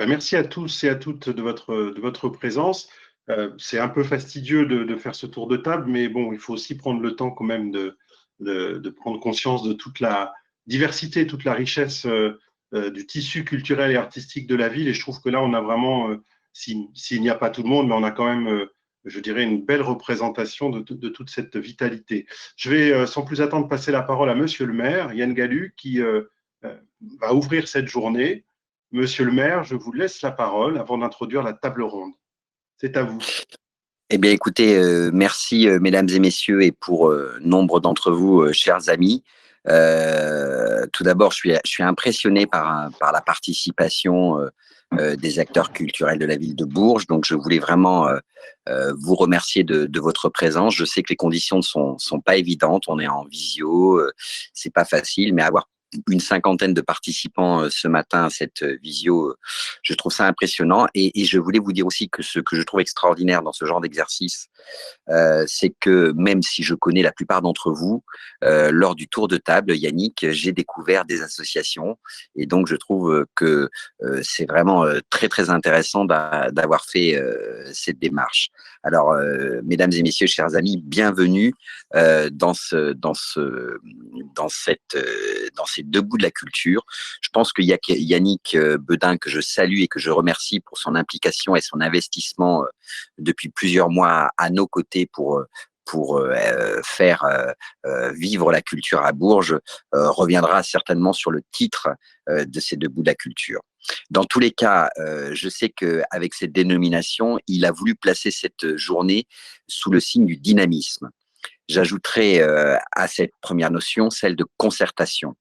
Merci à tous et à toutes de votre présence. C'est un peu fastidieux de faire ce tour de table, mais bon, il faut aussi prendre le temps quand même de prendre conscience de toute la diversité, toute la richesse du tissu culturel et artistique de la ville. Et je trouve que là, on a vraiment, s'il n'y a pas tout le monde, mais on a quand même, je dirais, une belle représentation de toute cette vitalité. Je vais, sans plus attendre, passer la parole à Monsieur le maire, Yann Galu, qui va ouvrir cette journée. Monsieur le maire, je vous laisse la parole avant d'introduire la table ronde. C'est à vous. Eh bien, écoutez, merci, mesdames et messieurs, et pour nombre d'entre vous, chers amis. Tout d'abord, je suis impressionné par la participation des acteurs culturels de la ville de Bourges. Donc, je voulais vraiment vous remercier de votre présence. Je sais que les conditions ne sont pas évidentes. On est en visio, c'est pas facile, mais avoir une cinquantaine de participants ce matin à cette visio, je trouve ça impressionnant. Et je voulais vous dire aussi que ce que je trouve extraordinaire dans ce genre d'exercice, c'est que même si je connais la plupart d'entre vous, lors du tour de table, Yannick, j'ai découvert des associations, et donc je trouve que c'est vraiment très très intéressant d'avoir fait cette démarche. Alors, mesdames et messieurs, chers amis, bienvenue dans ces deux bouts de la culture. Je pense qu'il y a Yannick Bedin, que je salue et que je remercie pour son implication et son investissement depuis plusieurs mois à nos côtés pour faire vivre la culture à Bourges, reviendra certainement sur le titre de ces deux bouts de la culture. Dans tous les cas, je sais qu'avec cette dénomination, il a voulu placer cette journée sous le signe du dynamisme. J'ajouterai à cette première notion celle de concertation.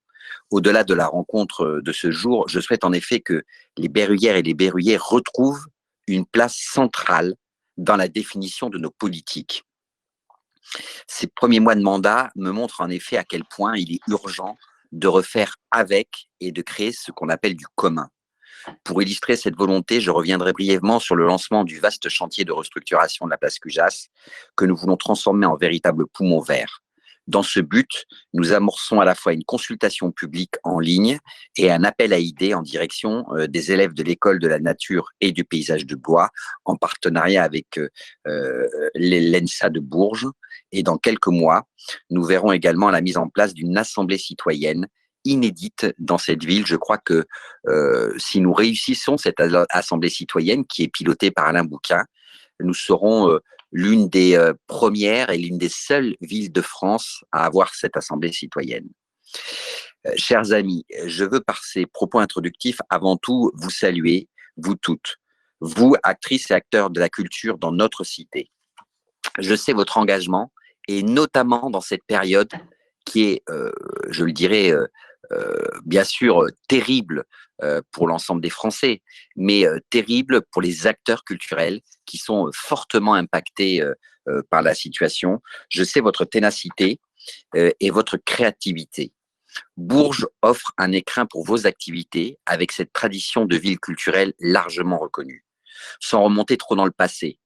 Au-delà de la rencontre de ce jour, je souhaite en effet que les berruyères et les berruyers retrouvent une place centrale dans la définition de nos politiques. Ces premiers mois de mandat me montrent en effet à quel point il est urgent de refaire avec et de créer ce qu'on appelle du commun. Pour illustrer cette volonté, je reviendrai brièvement sur le lancement du vaste chantier de restructuration de la place Cujas, que nous voulons transformer en véritable poumon vert. Dans ce but, nous amorçons à la fois une consultation publique en ligne et un appel à idées en direction des élèves de l'école de la nature et du paysage de Blois, en partenariat avec l'ENSA de Bourges. Et dans quelques mois, nous verrons également la mise en place d'une assemblée citoyenne inédite dans cette ville. Je crois que si nous réussissons cette assemblée citoyenne, qui est pilotée par Alain Bouquin, nous serons l'une des premières et l'une des seules villes de France à avoir cette assemblée citoyenne. Chers amis, je veux par ces propos introductifs avant tout vous saluer, vous toutes, vous, actrices et acteurs de la culture dans notre cité. Je sais votre engagement, et notamment dans cette période qui est, je le dirais, bien sûr terrible pour l'ensemble des Français, mais terrible pour les acteurs culturels qui sont fortement impactés par la situation. Je sais votre ténacité et votre créativité. Bourges offre un écrin pour vos activités avec cette tradition de ville culturelle largement reconnue. Sans remonter trop dans le passé,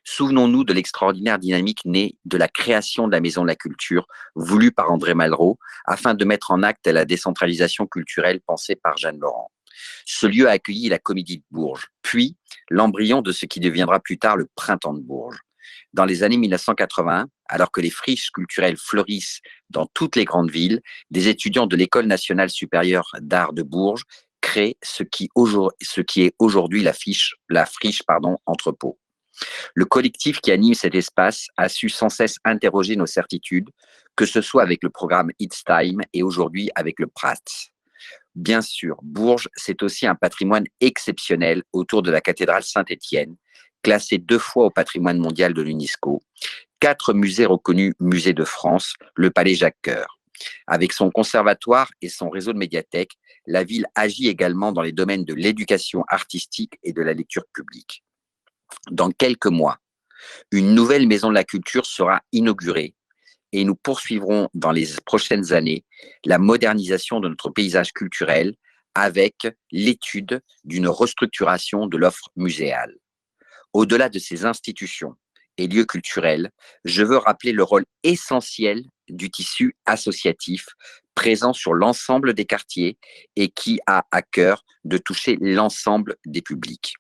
souvenons-nous de l'extraordinaire dynamique née de la création de la Maison de la Culture, voulue par André Malraux, afin de mettre en acte la décentralisation culturelle pensée par Jeanne Laurent. Ce lieu a accueilli la Comédie de Bourges, puis l'embryon de ce qui deviendra plus tard le Printemps de Bourges. Dans les années 1981, alors que les friches culturelles fleurissent dans toutes les grandes villes, des étudiants de l'École nationale supérieure d'art de Bourges créent ce qui est aujourd'hui la friche Entrepôt. Le collectif qui anime cet espace a su sans cesse interroger nos certitudes, que ce soit avec le programme It's Time et aujourd'hui avec le Prats. Bien sûr, Bourges, c'est aussi un patrimoine exceptionnel autour de la cathédrale Saint-Étienne, classée 2 fois au patrimoine mondial de l'UNESCO, 4 musées reconnus musées de France, le Palais Jacques-Cœur. Avec son conservatoire et son réseau de médiathèques, la ville agit également dans les domaines de l'éducation artistique et de la lecture publique. Dans quelques mois, une nouvelle maison de la culture sera inaugurée et nous poursuivrons dans les prochaines années la modernisation de notre paysage culturel avec l'étude d'une restructuration de l'offre muséale. Au-delà de ces institutions et lieux culturels, je veux rappeler le rôle essentiel du tissu associatif présent sur l'ensemble des quartiers et qui a à cœur de toucher l'ensemble des publics.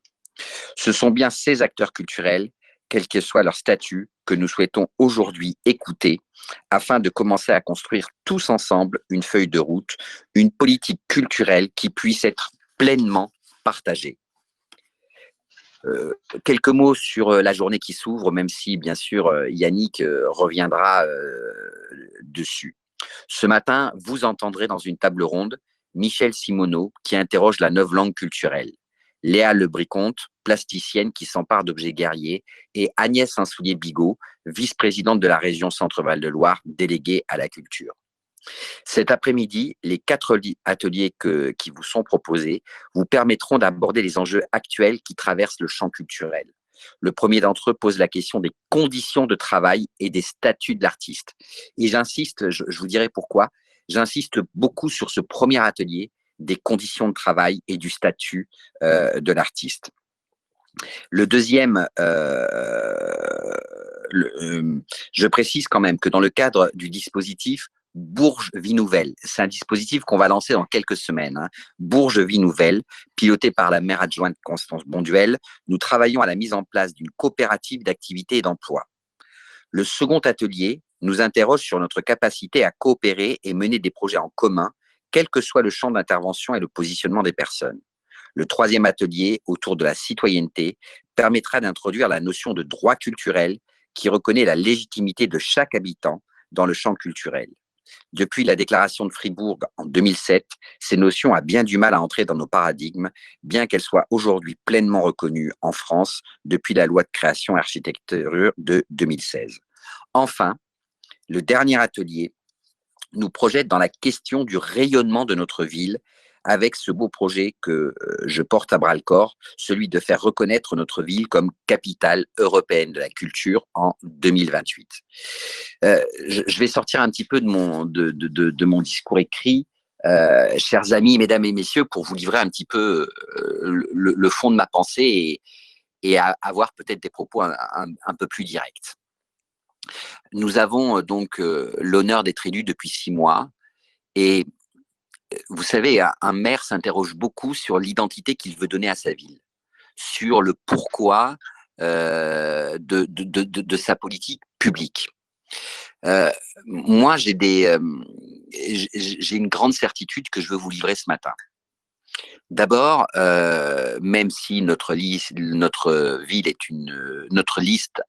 Ce sont bien ces acteurs culturels, quel que soit leur statut, que nous souhaitons aujourd'hui écouter afin de commencer à construire tous ensemble une feuille de route, une politique culturelle qui puisse être pleinement partagée. Quelques mots sur la journée qui s'ouvre, même si, bien sûr, Yannick reviendra dessus. Ce matin, vous entendrez dans une table ronde Michel Simoneau qui interroge la langue culturelle, Léa Lebricomte, plasticienne qui s'empare d'objets guerriers, et Agnès Insoulier-Bigot, vice-présidente de la région Centre-Val de Loire, déléguée à la culture. Cet après-midi, les 4 ateliers qui vous sont proposés vous permettront d'aborder les enjeux actuels qui traversent le champ culturel. Le premier d'entre eux pose la question des conditions de travail et des statuts de l'artiste. Et j'insiste, je vous dirai pourquoi, j'insiste beaucoup sur ce premier atelier des conditions de travail et du statut de l'artiste. Le deuxième, je précise quand même que dans le cadre du dispositif Bourges Vie Nouvelle, c'est un dispositif qu'on va lancer dans quelques semaines. Bourges Vie Nouvelle, piloté par la maire adjointe Constance Bonduel, nous travaillons à la mise en place d'une coopérative d'activité et d'emploi. Le second atelier nous interroge sur notre capacité à coopérer et mener des projets en commun, quel que soit le champ d'intervention et le positionnement des personnes. Le troisième atelier, autour de la citoyenneté, permettra d'introduire la notion de droit culturel qui reconnaît la légitimité de chaque habitant dans le champ culturel. Depuis la déclaration de Fribourg en 2007, ces notions ont bien du mal à entrer dans nos paradigmes, bien qu'elles soient aujourd'hui pleinement reconnues en France depuis la loi de création et architecture de 2016. Enfin, le dernier atelier nous projette dans la question du rayonnement de notre ville avec ce beau projet que je porte à bras-le-corps, celui de faire reconnaître notre ville comme capitale européenne de la culture en 2028. Je vais sortir un petit peu de mon discours écrit, chers amis, mesdames et messieurs, pour vous livrer un petit peu le fond de ma pensée et avoir peut-être des propos un peu plus directs. Nous avons donc l'honneur d'être élus depuis 6 mois et vous savez, un maire s'interroge beaucoup sur l'identité qu'il veut donner à sa ville, sur le pourquoi de sa politique publique. Moi, j'ai une grande certitude que je veux vous livrer ce matin. D'abord, même si notre liste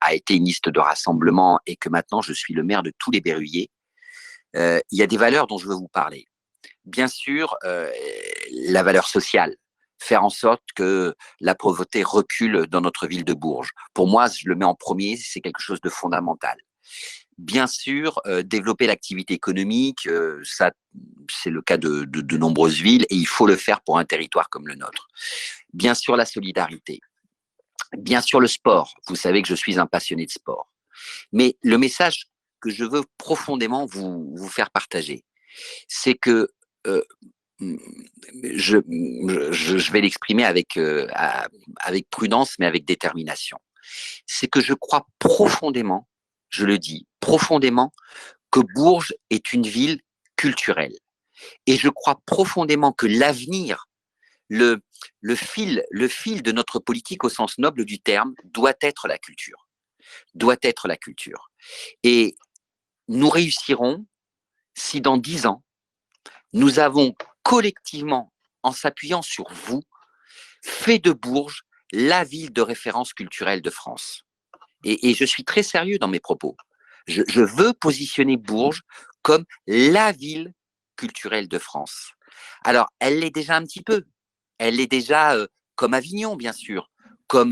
a été une liste de rassemblement et que maintenant je suis le maire de tous les Berruyers, il y a des valeurs dont je veux vous parler. Bien sûr, la valeur sociale, faire en sorte que la pauvreté recule dans notre ville de Bourges. Pour moi, je le mets en premier, c'est quelque chose de fondamental. Bien sûr, développer l'activité économique, ça, c'est le cas de nombreuses villes et il faut le faire pour un territoire comme le nôtre. Bien sûr, la solidarité. Bien sûr, le sport. Vous savez que je suis un passionné de sport. Mais le message que je veux profondément vous faire partager, c'est que je vais l'exprimer avec prudence, mais avec détermination. C'est que je crois profondément, je le dis profondément, que Bourges est une ville culturelle. Et je crois profondément que l'avenir, le fil de notre politique au sens noble du terme, doit être la culture. Doit être la culture. Et nous réussirons si dans 10 ans, nous avons collectivement, en s'appuyant sur vous, fait de Bourges la ville de référence culturelle de France. Et je suis très sérieux dans mes propos. Je veux positionner Bourges comme la ville culturelle de France. Alors, elle l'est déjà un petit peu. Elle l'est déjà comme Avignon, bien sûr, comme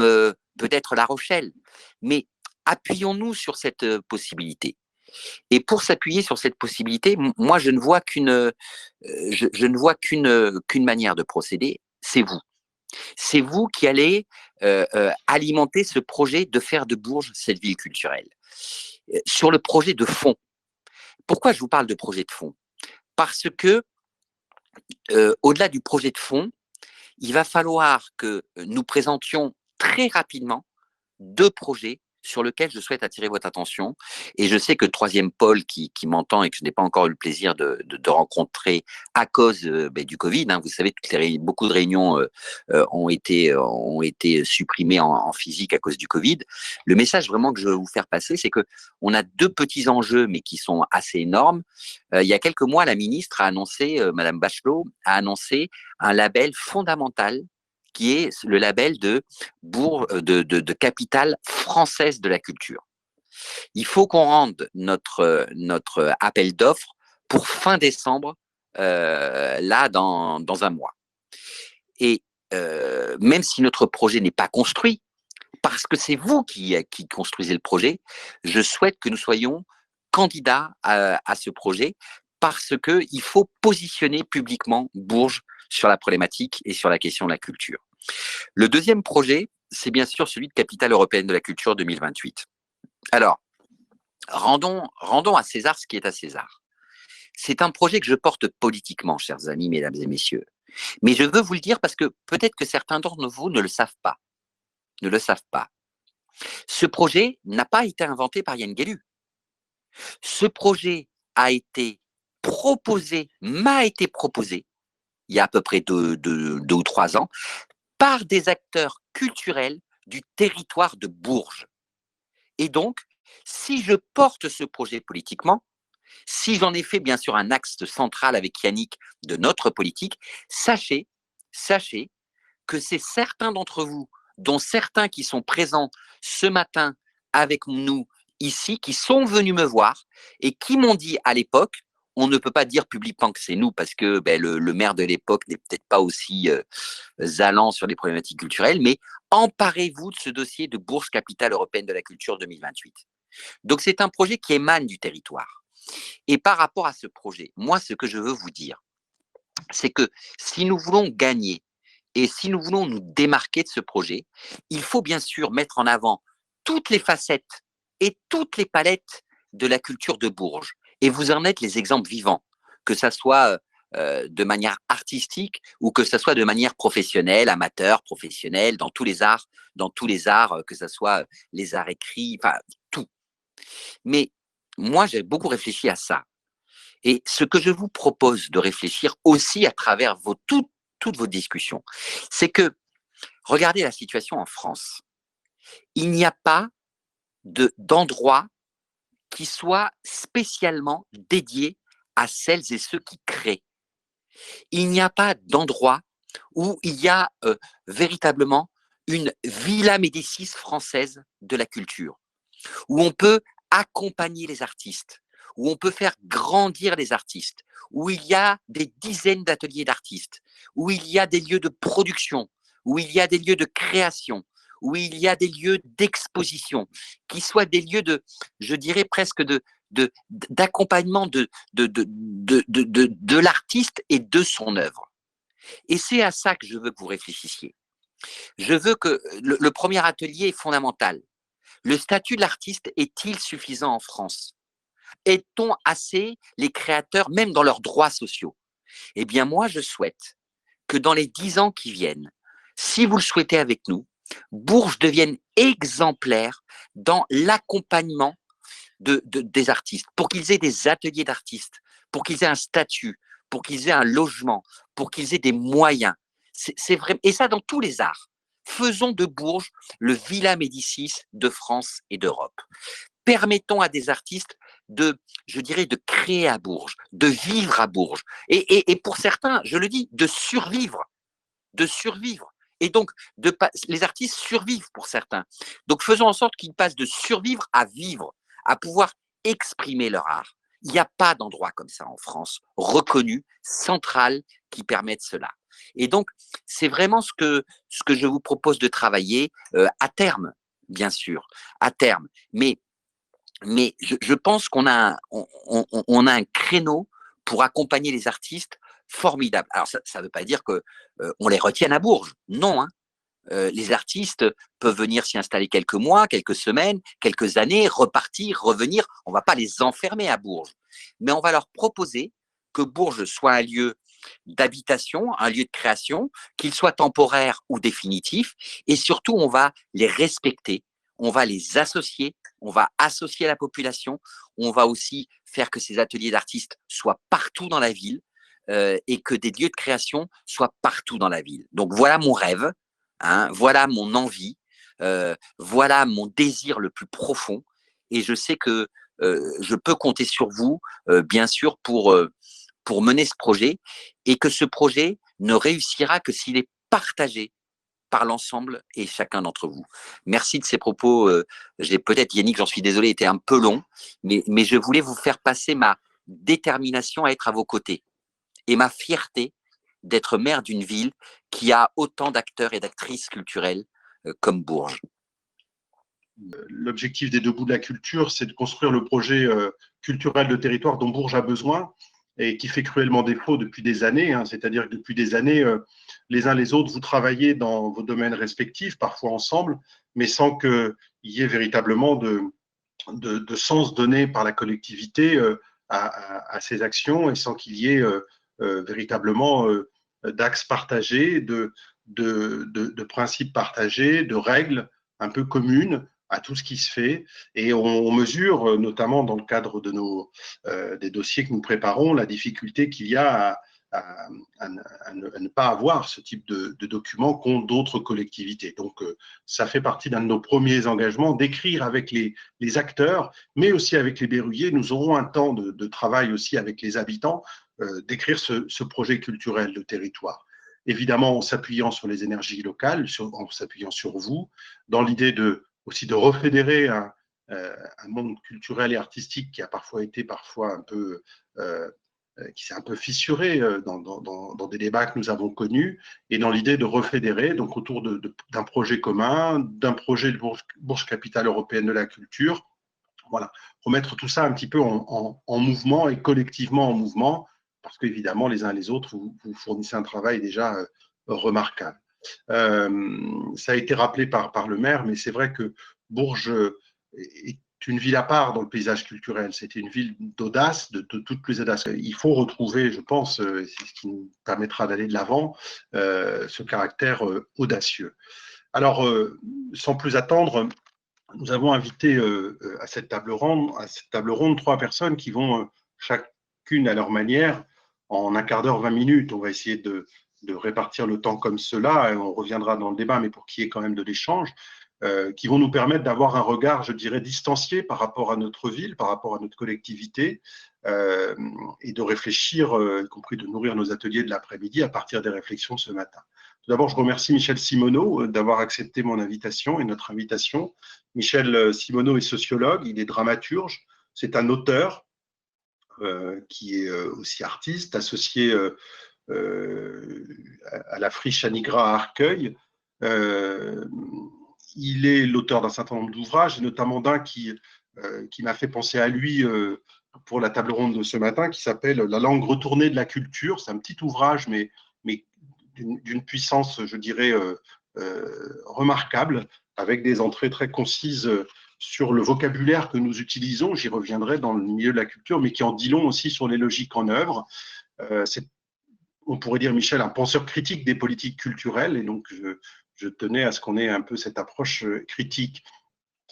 peut-être La Rochelle. Mais appuyons-nous sur cette possibilité. Et pour s'appuyer sur cette possibilité, moi, je ne vois qu'une manière de procéder, c'est vous. C'est vous qui allez alimenter ce projet de faire de Bourges cette ville culturelle. Sur le projet de fond. Pourquoi je vous parle de projet de fond? Parce que, au-delà du projet de fond, il va falloir que nous présentions très rapidement 2 projets sur lequel je souhaite attirer votre attention. Et je sais que le troisième pôle qui m'entend et que je n'ai pas encore eu le plaisir de rencontrer à cause du Covid, hein, vous savez, beaucoup de réunions ont été supprimées en physique à cause du Covid. Le message vraiment que je veux vous faire passer, c'est que on a deux petits enjeux, mais qui sont assez énormes. Il y a quelques mois, la ministre a annoncé, Madame Bachelot, a annoncé un label fondamental qui est le label de capitale française de la culture. Il faut qu'on rende notre appel d'offres pour fin décembre, là, dans un mois. Et même si notre projet n'est pas construit, parce que c'est vous qui construisez le projet, je souhaite que nous soyons candidats à ce projet, parce qu'il faut positionner publiquement Bourges sur la problématique et sur la question de la culture. Le deuxième projet, c'est bien sûr celui de Capitale européenne de la culture 2028. Alors, rendons à César ce qui est à César. C'est un projet que je porte politiquement, chers amis, mesdames et messieurs. Mais je veux vous le dire parce que peut-être que certains d'entre vous ne le savent pas. Ne le savent pas. Ce projet n'a pas été inventé par Yann Guélu. Ce projet m'a été proposé il y a à peu près deux ou 3 ans par des acteurs culturels du territoire de Bourges. Et donc, si je porte ce projet politiquement, si j'en ai fait bien sûr un axe central avec Yannick de notre politique, sachez que c'est certains d'entre vous, dont certains qui sont présents ce matin avec nous ici, qui sont venus me voir et qui m'ont dit à l'époque, on ne peut pas dire publiquement que c'est nous parce que le maire de l'époque n'est peut-être pas aussi allant sur les problématiques culturelles, mais emparez-vous de ce dossier de Bourse Capitale Européenne de la Culture 2028. Donc c'est un projet qui émane du territoire. Et par rapport à ce projet, moi ce que je veux vous dire, c'est que si nous voulons gagner et si nous voulons nous démarquer de ce projet, il faut bien sûr mettre en avant toutes les facettes et toutes les palettes de la culture de Bourges. Et vous en êtes les exemples vivants, que ça soit de manière artistique ou que ça soit de manière professionnelle, amateur, professionnelle, dans tous les arts, que ça soit les arts écrits, enfin tout. Mais moi, j'ai beaucoup réfléchi à ça. Et ce que je vous propose de réfléchir aussi à travers toutes vos discussions, c'est que regardez la situation en France. Il n'y a pas d'endroit qui soit spécialement dédié à celles et ceux qui créent. Il n'y a pas d'endroit où il y a véritablement une Villa Médicis française de la culture, où on peut accompagner les artistes, où on peut faire grandir les artistes, où il y a des dizaines d'ateliers d'artistes, où il y a des lieux de production, où il y a des lieux de création, où il y a des lieux d'exposition, qui soient des lieux je dirais presque d'accompagnement de l'artiste et de son œuvre. Et c'est à ça que je veux que vous réfléchissiez. Je veux que le premier atelier est fondamental. Le statut de l'artiste est-il suffisant en France? Aide-t-on assez les créateurs, même dans leurs droits sociaux? Eh bien, moi, je souhaite que dans les 10 ans qui viennent, si vous le souhaitez avec nous, Bourges devienne exemplaire dans l'accompagnement des artistes, pour qu'ils aient des ateliers d'artistes, pour qu'ils aient un statut, pour qu'ils aient un logement, pour qu'ils aient des moyens. C'est vrai, et ça dans tous les arts. Faisons de Bourges le Villa Médicis de France et d'Europe. Permettons à des artistes je dirais, de créer à Bourges, de vivre à Bourges. Et pour certains, je le dis, de survivre. De survivre. Et donc, les artistes survivent pour certains. Donc, faisons en sorte qu'ils passent de survivre à vivre, à pouvoir exprimer leur art. Il n'y a pas d'endroit comme ça en France, reconnu, central, qui permette cela. Et donc, c'est vraiment ce que je vous propose de travailler à terme, bien sûr, à terme. Mais je pense qu'on a un créneau pour accompagner les artistes formidable. Alors, ça ne veut pas dire qu'on les retienne à Bourges. Non, hein. Les artistes peuvent venir s'y installer quelques mois, quelques semaines, quelques années, repartir, revenir. On ne va pas les enfermer à Bourges. Mais on va leur proposer que Bourges soit un lieu d'habitation, un lieu de création, qu'il soit temporaire ou définitif. Et surtout, on va les respecter. on va les associer, on va associer la population, on va aussi faire que ces ateliers d'artistes soient partout dans la ville et que des lieux de création soient partout dans la ville. Donc voilà mon rêve, hein, voilà mon envie, voilà mon désir le plus profond et je sais que je peux compter sur vous, bien sûr, pour mener ce projet et que ce projet ne réussira que s'il est partagé par l'ensemble et chacun d'entre vous. Merci de ces propos. J'ai peut-être, Yannick, j'en suis désolé, été un peu long, mais je voulais vous faire passer ma détermination à être à vos côtés et ma fierté d'être maire d'une ville qui a autant d'acteurs et d'actrices culturelles comme Bourges. L'objectif des deux bouts de la culture, c'est de construire le projet culturel de territoire dont Bourges a besoin et qui fait cruellement défaut depuis des années. Hein. C'est-à-dire que depuis des années, les uns les autres, vous travaillez dans vos domaines respectifs, parfois ensemble, mais sans qu'il y ait véritablement de sens donné par la collectivité à ces actions et sans qu'il y ait véritablement d'axes partagés, de principes partagés, de règles un peu communes à tout ce qui se fait. Et on mesure, notamment dans le cadre de des dossiers que nous préparons, la difficulté qu'il y a à ne pas avoir ce type de documents qu'ont d'autres collectivités. Donc, ça fait partie d'un de nos premiers engagements, d'écrire avec les acteurs, mais aussi avec les berruyers. Nous aurons un temps de travail aussi avec les habitants, d'écrire ce projet culturel de territoire. Évidemment, en s'appuyant sur les énergies locales, en s'appuyant sur vous, dans l'idée aussi de refédérer un monde culturel et artistique qui a parfois été un peu qui s'est un peu fissuré dans des débats que nous avons connus, et dans l'idée de refédérer donc autour d'un projet commun, d'un projet de Bourse Capitale Européenne de la Culture. Voilà, remettre tout ça un petit peu en mouvement et collectivement en mouvement, parce qu'évidemment, les uns et les autres, vous fournissez un travail déjà remarquable. Ça a été rappelé par le maire, mais c'est vrai que Bourges est une ville à part dans le paysage culturel. C'était une ville d'audace, de toutes les audaces. Il faut retrouver, je pense, c'est ce qui nous permettra d'aller de l'avant, ce caractère audacieux. Alors, sans plus attendre, nous avons invité à cette table ronde 3 personnes qui vont chacune à leur manière, en un quart d'heure, 20 minutes. On va essayer de répartir le temps comme cela, et on reviendra dans le débat, mais pour qu'il y ait quand même de l'échange, qui vont nous permettre d'avoir un regard, je dirais, distancié par rapport à notre ville, par rapport à notre collectivité, et de réfléchir, y compris de nourrir nos ateliers de l'après-midi à partir des réflexions de ce matin. Tout d'abord, je remercie Michel Simoneau d'avoir accepté mon invitation et notre invitation. Michel Simoneau est sociologue, il est dramaturge, c'est un auteur qui est aussi artiste, associé à la friche Anigra à Arcueil. Il est l'auteur d'un certain nombre d'ouvrages, et notamment d'un qui m'a fait penser à lui pour la table ronde de ce matin, qui s'appelle La langue retournée de la culture. C'est un petit ouvrage, mais d'une puissance, je dirais, remarquable, avec des entrées très concises sur le vocabulaire que nous utilisons, j'y reviendrai, dans le milieu de la culture, mais qui en dit long aussi sur les logiques en œuvre. On pourrait dire, Michel, un penseur critique des politiques culturelles, et donc je tenais à ce qu'on ait un peu cette approche critique.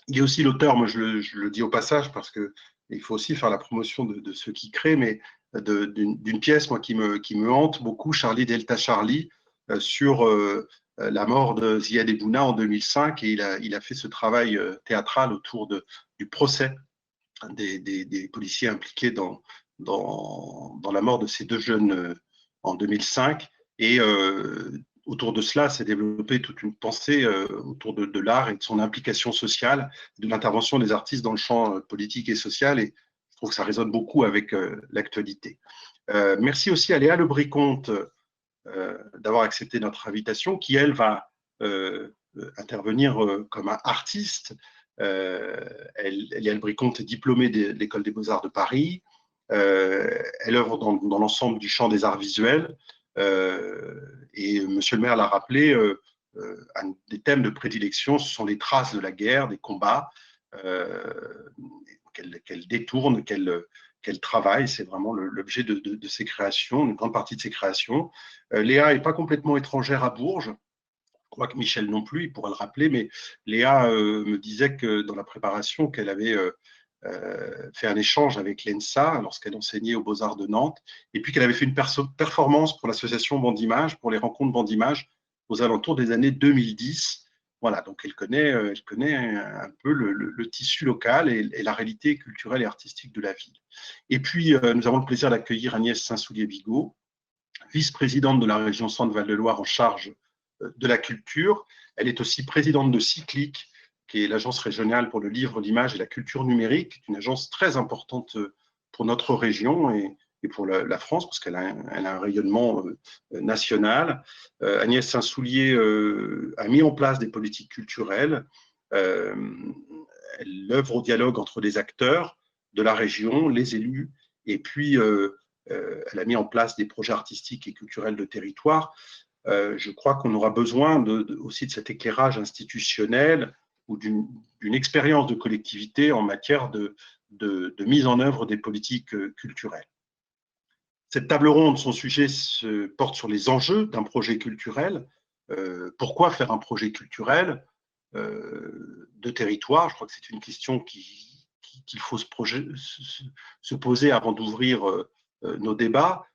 Il est aussi l'auteur, moi je le dis au passage, parce qu'il faut aussi faire la promotion de ceux qui créent, mais d'une pièce moi, qui me hante beaucoup, Charlie Delta Charlie, sur la mort de Ziad Ebouna en 2005, et il a fait ce travail théâtral autour du procès des policiers impliqués dans la mort de ces 2 jeunes en 2005. Et autour de cela, s'est développée toute une pensée autour de l'art et de son implication sociale, de l'intervention des artistes dans le champ politique et social. Et je trouve que ça résonne beaucoup avec l'actualité. Merci aussi à Léa Lebricomte d'avoir accepté notre invitation, qui, elle, va intervenir comme artiste. Léa Lebricomte est diplômée de l'École des Beaux-Arts de Paris. Elle œuvre dans l'ensemble du champ des arts visuels. Et Monsieur le maire l'a rappelé, un des thèmes de prédilection, ce sont les traces de la guerre, des combats, qu'elle détourne, qu'elle travaille. C'est vraiment l'objet de ses créations, une grande partie de ses créations. Léa n'est pas complètement étrangère à Bourges. Je crois que Michel non plus, il pourra le rappeler, mais Léa me disait que dans la préparation, qu'elle avait fait un échange avec l'ENSA lorsqu'elle enseignait aux Beaux-Arts de Nantes, et puis qu'elle avait fait une performance pour l'association Bandimage, pour les rencontres Bandimage, aux alentours des années 2010. Voilà, donc elle connaît un peu le tissu local et la réalité culturelle et artistique de la ville. Et puis, nous avons le plaisir d'accueillir Agnès Saint-Soulier-Bigot, vice-présidente de la région Centre-Val de Loire en charge de la culture. Elle est aussi présidente de Cyclic, qui est l'agence régionale pour le livre, l'image et la culture numérique, une agence très importante pour notre région et pour la France, parce qu'elle a un rayonnement national. Agnès Saint-Soulier a mis en place des politiques culturelles. Elle œuvre au dialogue entre les acteurs de la région, les élus, et puis elle a mis en place des projets artistiques et culturels de territoire. Je crois qu'on aura besoin aussi de cet éclairage institutionnel ou d'une expérience de collectivité en matière de mise en œuvre des politiques culturelles. Cette table ronde, son sujet porte sur les enjeux d'un projet culturel. Pourquoi faire un projet culturel de territoire? Je crois que c'est une question qu'il faut se poser avant d'ouvrir nos débats.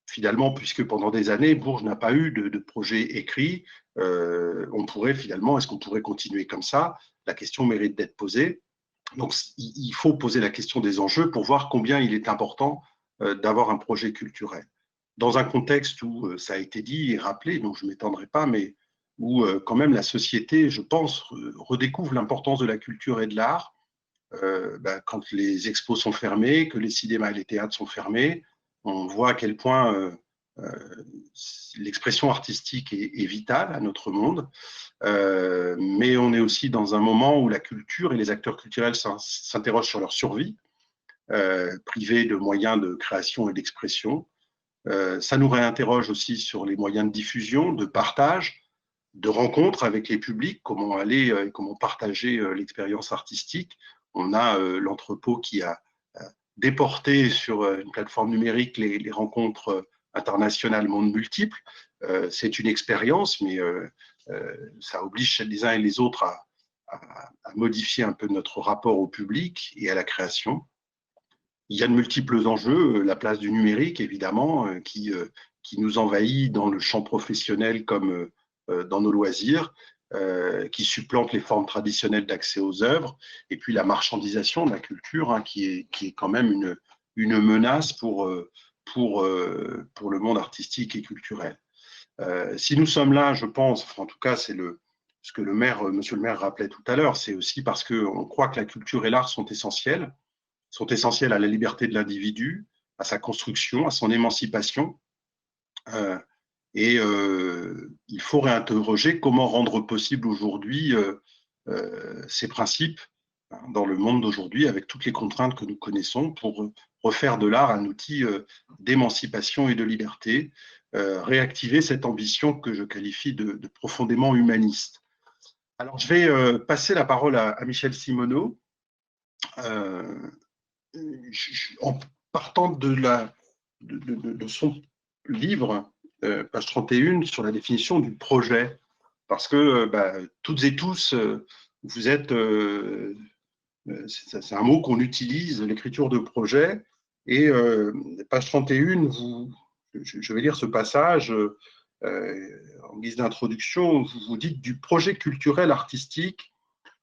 Finalement, puisque pendant des années, Bourges n'a pas eu de projet écrit, est-ce qu'on pourrait continuer comme ça? La question mérite d'être posée. Donc, il faut poser la question des enjeux pour voir combien il est important d'avoir un projet culturel. Dans un contexte où, ça a été dit et rappelé, donc je ne m'étendrai pas, mais où quand même la société, je pense, redécouvre l'importance de la culture et de l'art. Quand les expos sont fermés, que les cinémas et les théâtres sont fermés, on voit à quel point l'expression artistique est vitale à notre monde. Mais on est aussi dans un moment où la culture et les acteurs culturels s'interrogent sur leur survie, privés de moyens de création et d'expression. Ça nous réinterroge aussi sur les moyens de diffusion, de partage, de rencontre avec les publics, comment aller et comment partager l'expérience artistique. On a l'entrepôt qui a déporté sur une plateforme numérique les rencontres internationales monde multiples. C'est une expérience, mais ça oblige les uns et les autres à modifier un peu notre rapport au public et à la création. Il y a de multiples enjeux, la place du numérique, évidemment, qui nous envahit dans le champ professionnel comme dans nos loisirs, qui supplante les formes traditionnelles d'accès aux œuvres, et puis la marchandisation de la culture, hein, qui est quand même une menace pour le monde artistique et culturel. Si nous sommes là, je pense, enfin, en tout cas, c'est ce que monsieur le maire rappelait tout à l'heure, c'est aussi parce qu'on croit que la culture et l'art sont essentiels à la liberté de l'individu, à sa construction, à son émancipation. Il faut réinterroger comment rendre possible aujourd'hui ces principes dans le monde d'aujourd'hui, avec toutes les contraintes que nous connaissons, pour refaire de l'art un outil d'émancipation et de liberté, réactiver cette ambition que je qualifie de profondément humaniste. Alors, je vais passer la parole à Michel Simoneau. En partant de son livre, page 31, sur la définition du projet, parce que toutes et tous, vous êtes, c'est un mot qu'on utilise, l'écriture de projet, et page 31, je vais lire ce passage en guise d'introduction, vous dites du projet culturel artistique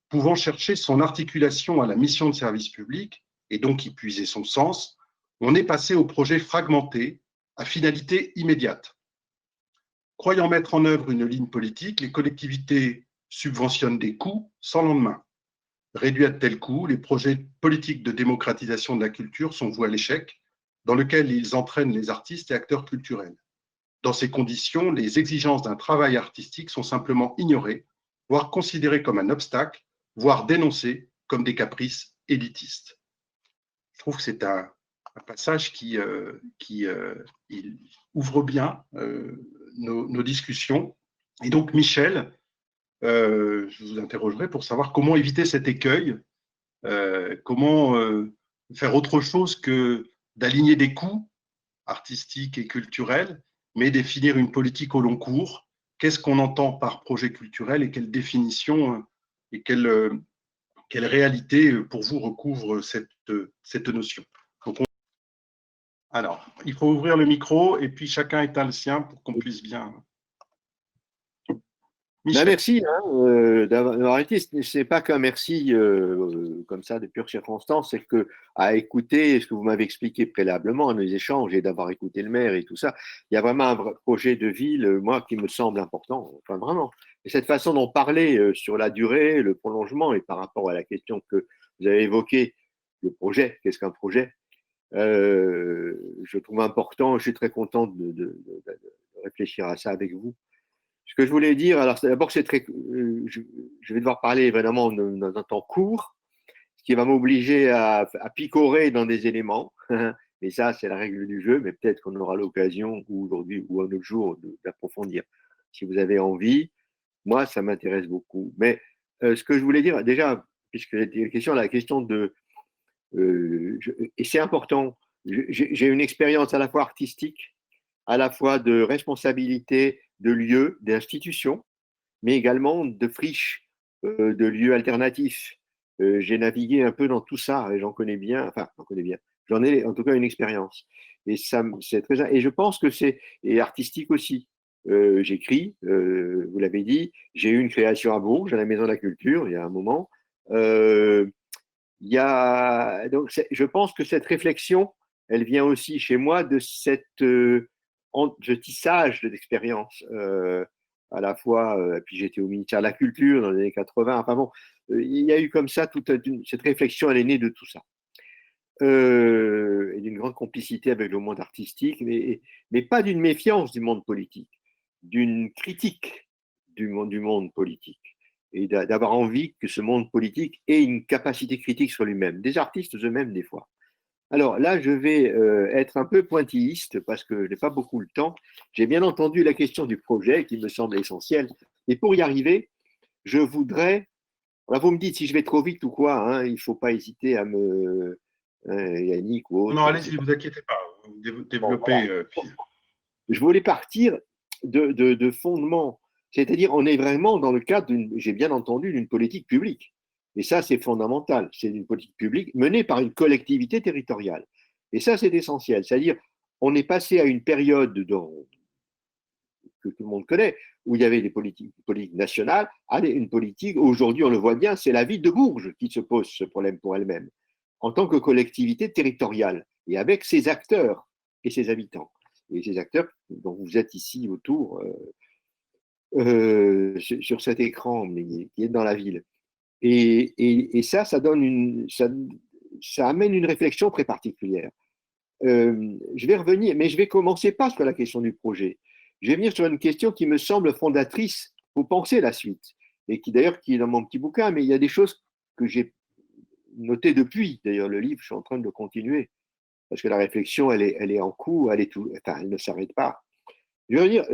pouvant chercher son articulation à la mission de service public, et donc y puiser son sens, on est passé au projet fragmenté, à finalité immédiate. Croyant mettre en œuvre une ligne politique, les collectivités subventionnent des coûts sans lendemain. Réduits à de tels coûts, les projets politiques de démocratisation de la culture sont voués à l'échec, dans lequel ils entraînent les artistes et acteurs culturels. Dans ces conditions, les exigences d'un travail artistique sont simplement ignorées, voire considérées comme un obstacle, voire dénoncées comme des caprices élitistes. Je trouve que c'est un passage qui ouvre bien nos discussions. Et donc, Michel, je vous interrogerai pour savoir comment éviter cet écueil, comment faire autre chose que d'aligner des coûts artistiques et culturels, mais définir une politique au long cours, qu'est-ce qu'on entend par projet culturel et quelle définition et quelle réalité pour vous recouvre cette notion. Donc, alors, il faut ouvrir le micro et puis chacun éteint le sien pour qu'on puisse bien. Ben merci d'avoir été. Ce n'est pas qu'un merci comme ça de pure circonstance, c'est que à écouter ce que vous m'avez expliqué préalablement à nos échanges et d'avoir écouté le maire et tout ça, il y a vraiment un projet de ville, moi, qui me semble important, enfin vraiment. Et cette façon d'en parler sur la durée, le prolongement et par rapport à la question que vous avez évoquée, le projet, qu'est-ce qu'un projet, je trouve important. Je suis très content de réfléchir à ça avec vous. Ce que je voulais dire, alors d'abord, c'est très, je vais devoir parler évidemment dans un temps court, ce qui va m'obliger à picorer dans des éléments. Mais ça, c'est la règle du jeu. Mais peut-être qu'on aura l'occasion, ou aujourd'hui ou un autre jour, d'approfondir. Si vous avez envie, moi, ça m'intéresse beaucoup. Mais ce que je voulais dire, déjà, puisque la question de, et c'est important. J'ai une expérience à la fois artistique, à la fois de responsabilité de lieux, d'institutions, mais également de friches, de lieux alternatifs. J'ai navigué un peu dans tout ça et j'en connais bien, enfin, j'en connais bien. J'en ai en tout cas une expérience. Et ça, c'est très, et je pense que c'est et artistique aussi. J'écris, vous l'avez dit, j'ai eu une création à Bourges, à la Maison de la Culture, il y a un moment. Donc, je pense que cette réflexion, elle vient aussi chez moi de ce tissage d'expérience, à la fois, puis j'étais au ministère de la Culture dans les années 80, enfin bon, il y a eu comme ça, cette réflexion, elle est née de tout ça. Et d'une grande complicité avec le monde artistique, mais pas d'une méfiance du monde politique, d'une critique du monde politique, et d'avoir envie que ce monde politique ait une capacité critique sur lui-même, des artistes eux-mêmes des fois. Alors là, je vais être un peu pointilliste parce que je n'ai pas beaucoup le temps. J'ai bien entendu la question du projet qui me semble essentielle. Et pour y arriver, je voudrais. Là, vous me dites si je vais trop vite ou quoi, hein, il ne faut pas hésiter à me. Yannick ou autre. Non, allez-y, ne vous inquiétez pas. Vous développez. Bon, voilà. Je voulais partir de fondements. C'est-à-dire, on est vraiment dans le cadre, j'ai bien entendu, d'une politique publique. Et ça, c'est fondamental. C'est une politique publique menée par une collectivité territoriale. Et ça, c'est essentiel. C'est-à-dire, on est passé à une période que tout le monde connaît, où il y avait des politiques nationales, à une politique, aujourd'hui, on le voit bien, c'est la ville de Bourges qui se pose ce problème pour elle-même, en tant que collectivité territoriale, et avec ses acteurs et ses habitants. Et ces acteurs dont vous êtes ici autour, sur cet écran, mais qui est dans la ville. Et ça donne ça amène une réflexion très particulière. Je vais revenir, mais je vais commencer pas sur la question du projet. Je vais venir sur une question qui me semble fondatrice pour penser la suite, et qui d'ailleurs qui est dans mon petit bouquin, mais il y a des choses que j'ai notées depuis. D'ailleurs, le livre, je suis en train de le continuer, parce que la réflexion, elle est en cours, elle ne s'arrête pas. Je veux dire,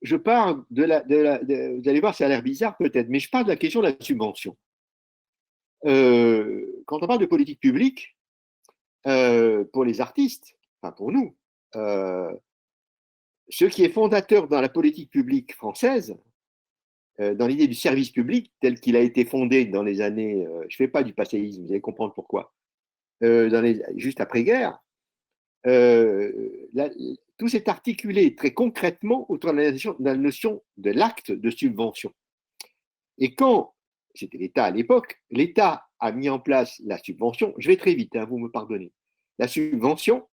je parle vous allez voir, ça a l'air bizarre peut-être, mais je parle de la question de la subvention. Quand on parle de politique publique, pour les artistes, enfin pour nous, ce qui est fondateur dans la politique publique française, dans l'idée du service public tel qu'il a été fondé dans les années, je ne fais pas du passéisme, vous allez comprendre pourquoi, juste après-guerre, tout s'est articulé très concrètement autour de la notion de l'acte de subvention. Et quand, c'était l'État à l'époque, l'État a mis en place la subvention, je vais très vite, hein, vous me pardonnez, la subvention,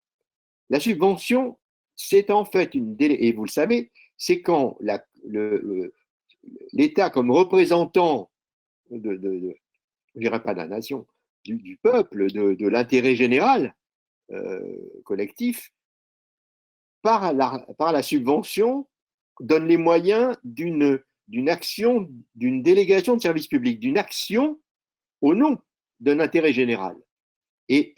c'est en fait et vous le savez, c'est quand l'État comme représentant je ne dirais pas de la nation, du peuple, de l'intérêt général, collectif, par la subvention, donne les moyens d'une action, d'une délégation de service public, d'une action au nom d'un intérêt général. Et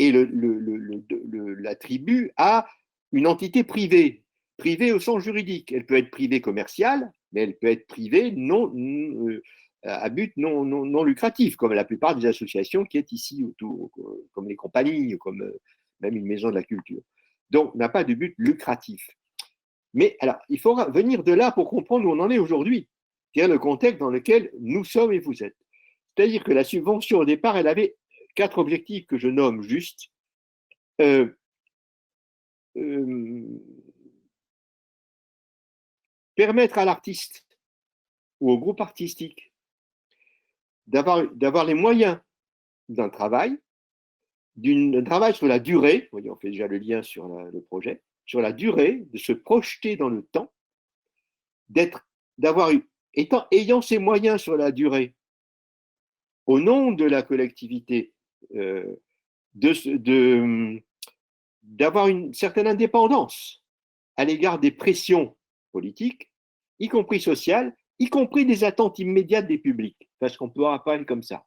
l'attribue à une entité privée, privée au sens juridique. Elle peut être privée commerciale, mais elle peut être privée à but non lucratif, comme la plupart des associations qui est ici autour, comme les compagnies, comme même une maison de la culture. Donc, n'a pas de but lucratif. Mais alors, il faut venir de là pour comprendre où on en est aujourd'hui, c'est-à-dire le contexte dans lequel nous sommes et vous êtes. C'est-à-dire que la subvention, au départ, elle avait 4 objectifs que je nomme juste. Permettre à l'artiste ou au groupe artistique d'avoir les moyens d'un travail sur la durée, voyez, on fait déjà le lien sur le projet, sur la durée, de se projeter dans le temps, ayant ces moyens sur la durée, au nom de la collectivité, d'avoir une certaine indépendance à l'égard des pressions politiques, y compris sociales, y compris des attentes immédiates des publics, parce qu'on peut appeler comme ça.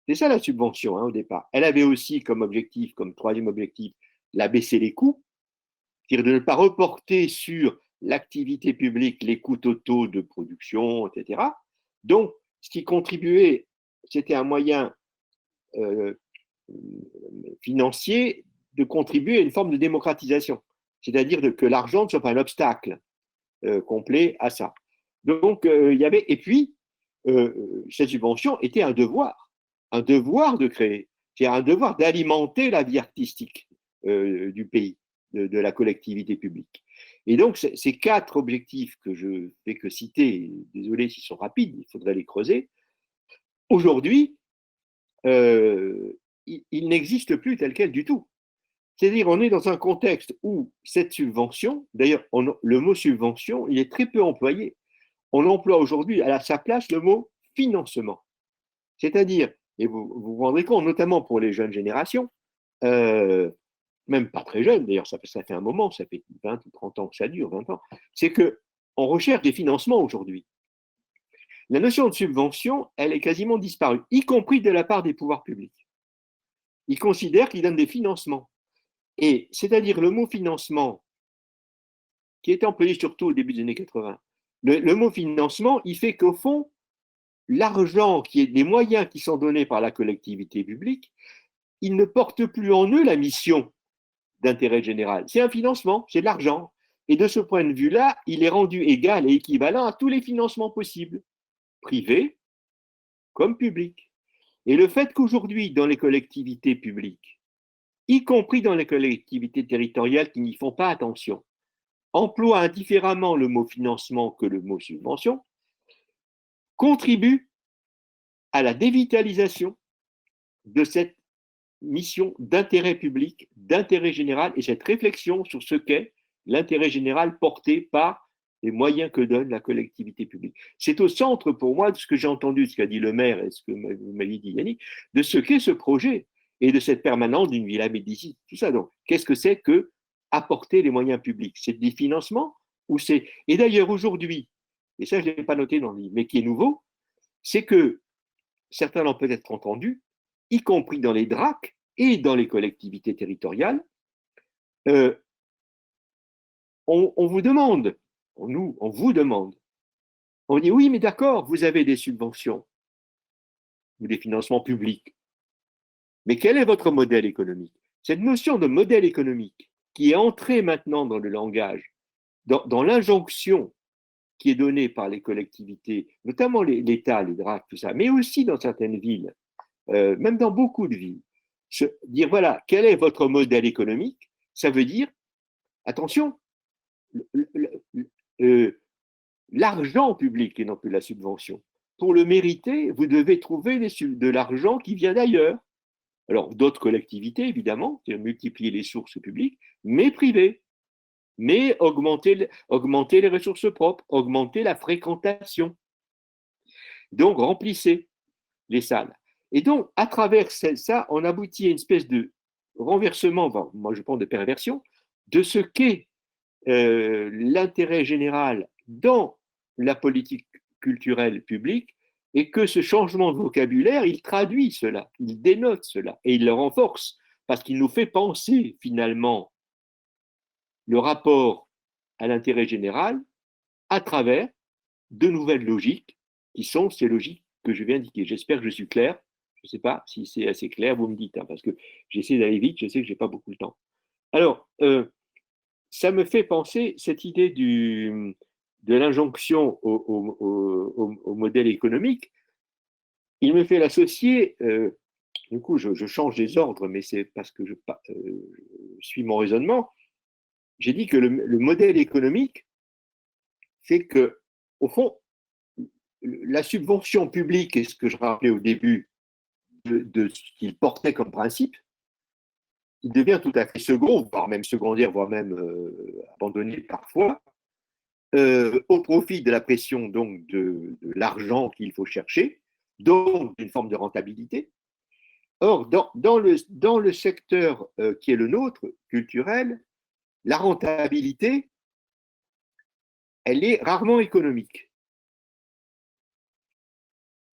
C'est ça la subvention, au départ. Elle avait aussi comme objectif, comme troisième objectif, baisser les coûts, c'est-à-dire de ne pas reporter sur l'activité publique les coûts totaux de production, etc. Donc, ce qui contribuait, c'était un moyen financier de contribuer à une forme de démocratisation, c'est-à-dire que l'argent ne soit pas un obstacle complet à ça. Donc, il y avait, et puis, cette subvention était un devoir de créer, c'est-à-dire un devoir d'alimenter la vie artistique du pays, de la collectivité publique. Et donc, ces 4 objectifs que je ne fais que citer, désolé s'ils sont rapides, il faudrait les creuser, aujourd'hui, il n'existe plus tel quel du tout. C'est-à-dire, on est dans un contexte où cette subvention, d'ailleurs, le mot subvention, il est très peu employé. On emploie aujourd'hui à sa place le mot financement. C'est-à-dire, et vous vous rendrez compte, notamment pour les jeunes générations, même pas très jeunes, d'ailleurs, ça fait un moment, ça fait 20 ou 30 ans que ça dure, 20 ans, c'est qu'on recherche des financements aujourd'hui. La notion de subvention, elle est quasiment disparue, y compris de la part des pouvoirs publics. Ils considèrent qu'ils donnent des financements. Et c'est-à-dire le mot financement, qui est employé surtout au début des années 80, le mot financement, il fait qu'au fond, l'argent, les moyens qui sont donnés par la collectivité publique, ils ne portent plus en eux la mission d'intérêt général. C'est un financement, c'est de l'argent. Et de ce point de vue-là, il est rendu égal et équivalent à tous les financements possibles, privés comme publics. Et le fait qu'aujourd'hui, dans les collectivités publiques, y compris dans les collectivités territoriales qui n'y font pas attention, emploient indifféremment le mot financement que le mot subvention, contribue à la dévitalisation de cette mission d'intérêt public, d'intérêt général, et cette réflexion sur ce qu'est l'intérêt général porté par les moyens que donne la collectivité publique. C'est au centre pour moi de ce que j'ai entendu, ce qu'a dit le maire et ce que vous m'avez dit Yannick, de ce qu'est ce projet et de cette permanence d'une Villa Médicis, tout ça. Donc, qu'est-ce que c'est que apporter les moyens publics? C'est des financements ou c'est... Et d'ailleurs, aujourd'hui, et ça je ne l'ai pas noté dans le livre, mais qui est nouveau, c'est que certains l'ont peut-être entendu, y compris dans les DRAC et dans les collectivités territoriales, on vous demande, on vous demande, on dit oui, mais d'accord, vous avez des subventions ou des financements publics, mais quel est votre modèle économique? Cette notion de modèle économique qui est entrée maintenant dans le langage, dans l'injonction qui est donnée par les collectivités, notamment l'État, les DRAC, tout ça, mais aussi dans certaines villes, même dans beaucoup de villes, dire voilà, quel est votre modèle économique? Ça veut dire, attention, l'argent public et non plus la subvention. Pour le mériter, vous devez trouver de l'argent qui vient d'ailleurs. Alors, d'autres collectivités, évidemment, c'est multiplier les sources publiques, mais privées, mais augmenter les ressources propres, augmenter la fréquentation. Donc, remplissez les salles. Et donc, à travers ça, on aboutit à une espèce de renversement, moi je pense de perversion, de ce qu'est l'intérêt général dans la politique culturelle publique, et que ce changement de vocabulaire, il traduit cela, il dénote cela, et il le renforce, parce qu'il nous fait penser finalement le rapport à l'intérêt général à travers de nouvelles logiques, qui sont ces logiques que je viens d'indiquer. J'espère que je suis clair. Je ne sais pas si c'est assez clair, vous me dites, parce que j'essaie d'aller vite, je sais que je n'ai pas beaucoup de temps. Alors, ça me fait penser, cette idée de l'injonction au modèle économique, il me fait l'associer, du coup je change les ordres, mais c'est parce que je suis mon raisonnement. J'ai dit que le modèle économique fait que, au fond, la subvention publique, et ce que je rappelais au début de ce qu'il portait comme principe, il devient tout à fait second, voire même secondaire, voire même abandonné parfois, au profit de la pression donc de l'argent qu'il faut chercher, donc d'une forme de rentabilité. Or, dans le secteur qui est le nôtre, culturel, la rentabilité, elle est rarement économique.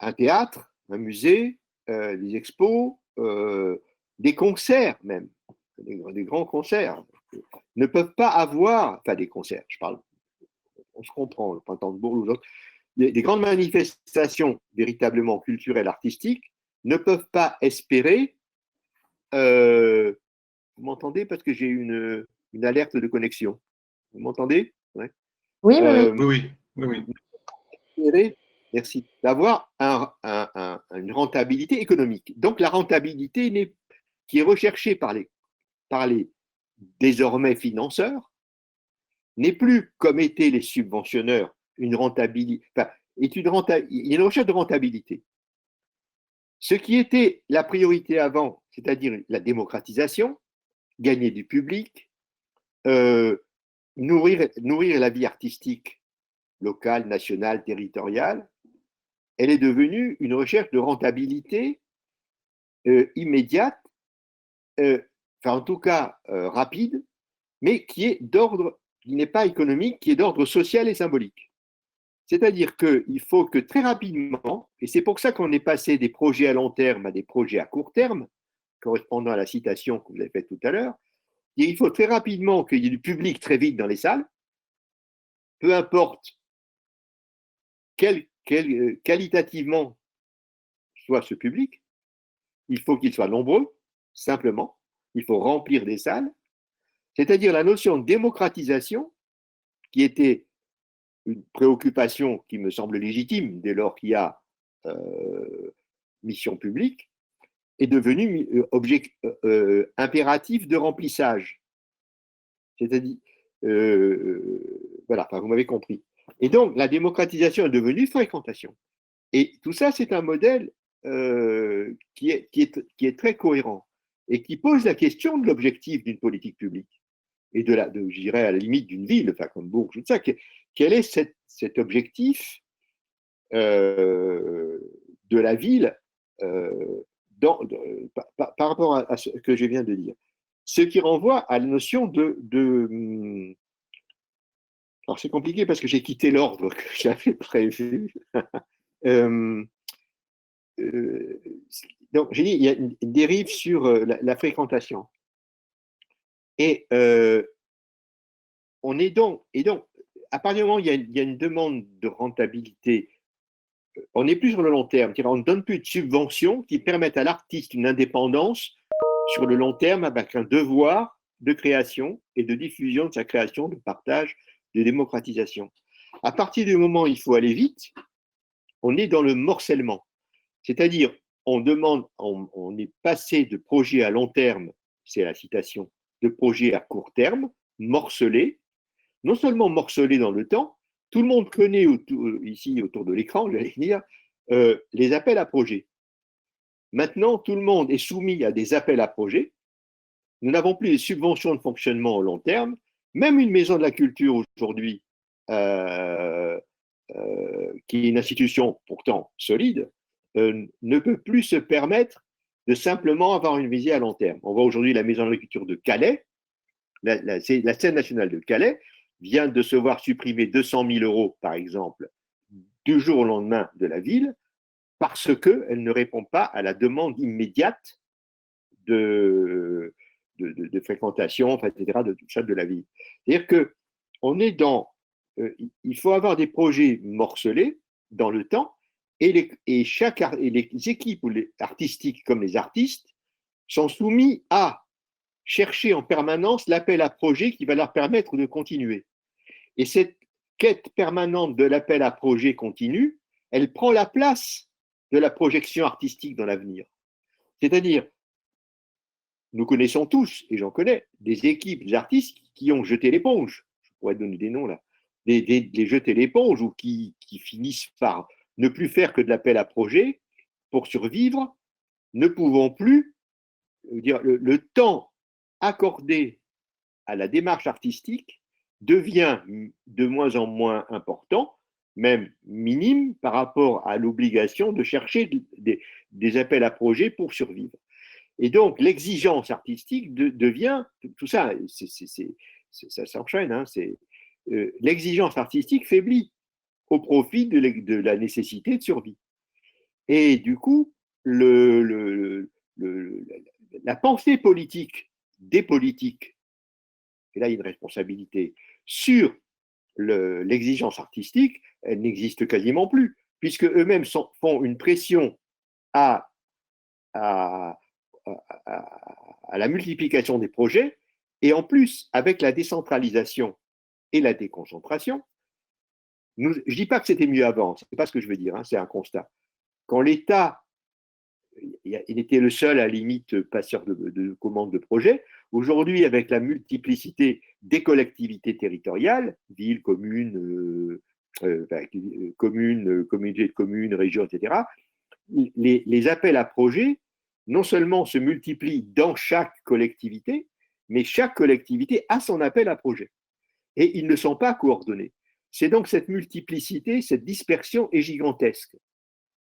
Un théâtre, un musée, des expos, des concerts même, des grands concerts, ne peuvent pas avoir, enfin des concerts, je parle, on se comprend, le Printemps de Bourges ou d'autres, des grandes manifestations véritablement culturelles, artistiques, ne peuvent pas espérer, vous m'entendez parce que j'ai une alerte de connexion, vous m'entendez? Ouais. Oui, oui, Oui, oui, Espérer, merci, d'avoir une rentabilité économique. Donc la rentabilité qui est recherchée par les désormais financeurs n'est plus, comme étaient les subventionneurs, une rentabilité, enfin, il y a une recherche de rentabilité. Ce qui était la priorité avant, c'est-à-dire la démocratisation, gagner du public, nourrir la vie artistique locale, nationale, territoriale, elle est devenue une recherche de rentabilité immédiate, enfin en tout cas rapide, mais qui n'est pas économique, qui est d'ordre social et symbolique. C'est-à-dire qu'il faut que très rapidement, et c'est pour ça qu'on est passé des projets à long terme à des projets à court terme, correspondant à la citation que vous avez faite tout à l'heure, il faut très rapidement qu'il y ait du public très vite dans les salles, peu importe qualitativement soit ce public, il faut qu'il soit nombreux, simplement, il faut remplir des salles, c'est-à-dire la notion de démocratisation, qui était une préoccupation qui me semble légitime dès lors qu'il y a mission publique, est devenue impératif de remplissage. C'est-à-dire, voilà, enfin, vous m'avez compris. Et donc, la démocratisation est devenue fréquentation. Et tout ça, c'est un modèle qui est très cohérent et qui pose la question de l'objectif d'une politique publique et je dirais à la limite d'une ville, enfin comme Bourges, tout ça. Quel est cet objectif de la ville par rapport à ce que je viens de dire? Ce qui renvoie à la notion alors c'est compliqué parce que j'ai quitté l'ordre que j'avais prévu. Donc, j'ai dit, il y a une dérive sur la fréquentation. Et à partir du moment où il y a une demande de rentabilité, on n'est plus sur le long terme. On ne donne plus de subventions qui permettent à l'artiste une indépendance sur le long terme avec un devoir de création et de diffusion de sa création, de partage, de démocratisation. À partir du moment où il faut aller vite, on est dans le morcellement. C'est-à-dire, on est passé de projets à long terme, c'est la citation, de projets à court terme, morcelés, non seulement morcelés dans le temps, tout le monde connaît ici autour de l'écran, j'allais dire, les appels à projets. Maintenant, tout le monde est soumis à des appels à projets. Nous n'avons plus les subventions de fonctionnement au long terme. Même une maison de la culture aujourd'hui, qui est une institution pourtant solide, ne peut plus se permettre de simplement avoir une visée à long terme. On voit aujourd'hui la maison de la culture de Calais, la scène nationale de Calais vient de se voir supprimer 200 000 euros, par exemple, du jour au lendemain de la ville, parce qu'elle ne répond pas à la demande immédiate de fréquentation, enfin, etc., de tout ça de la ville. C'est-à-dire qu'on est il faut avoir des projets morcelés dans le temps, et les équipes artistiques comme les artistes sont soumis à chercher en permanence l'appel à projet qui va leur permettre de continuer. Et cette quête permanente de l'appel à projet continu, elle prend la place de la projection artistique dans l'avenir. C'est-à-dire, nous connaissons tous, et j'en connais, des équipes, des artistes qui ont jeté l'éponge. Je pourrais donner des noms là. Des jeter l'éponge ou qui finissent par ne plus faire que de l'appel à projet pour survivre, ne pouvant plus dire le temps accordé à la démarche artistique devient de moins en moins important, même minime par rapport à l'obligation de chercher des appels à projets pour survivre. Et donc, l'exigence artistique devient, tout ça, ça s'enchaîne, hein, l'exigence artistique faiblit au profit de la nécessité de survie. Et du coup, la pensée politique des politiques, et là il y a une responsabilité, sur l'exigence artistique, elle n'existe quasiment plus, puisque eux-mêmes font une pression à la multiplication des projets, et en plus, avec la décentralisation et la déconcentration, je ne dis pas que c'était mieux avant, ce n'est pas ce que je veux dire, hein, c'est un constat. Quand l'État, il était le seul, à la limite, passeur de commandes de projets, aujourd'hui, avec la multiplicité des collectivités territoriales, villes, communes, communautés de communes, régions, etc., les appels à projets, non seulement se multiplient dans chaque collectivité, mais chaque collectivité a son appel à projet. Et ils ne sont pas coordonnés. C'est donc cette multiplicité, cette dispersion est gigantesque.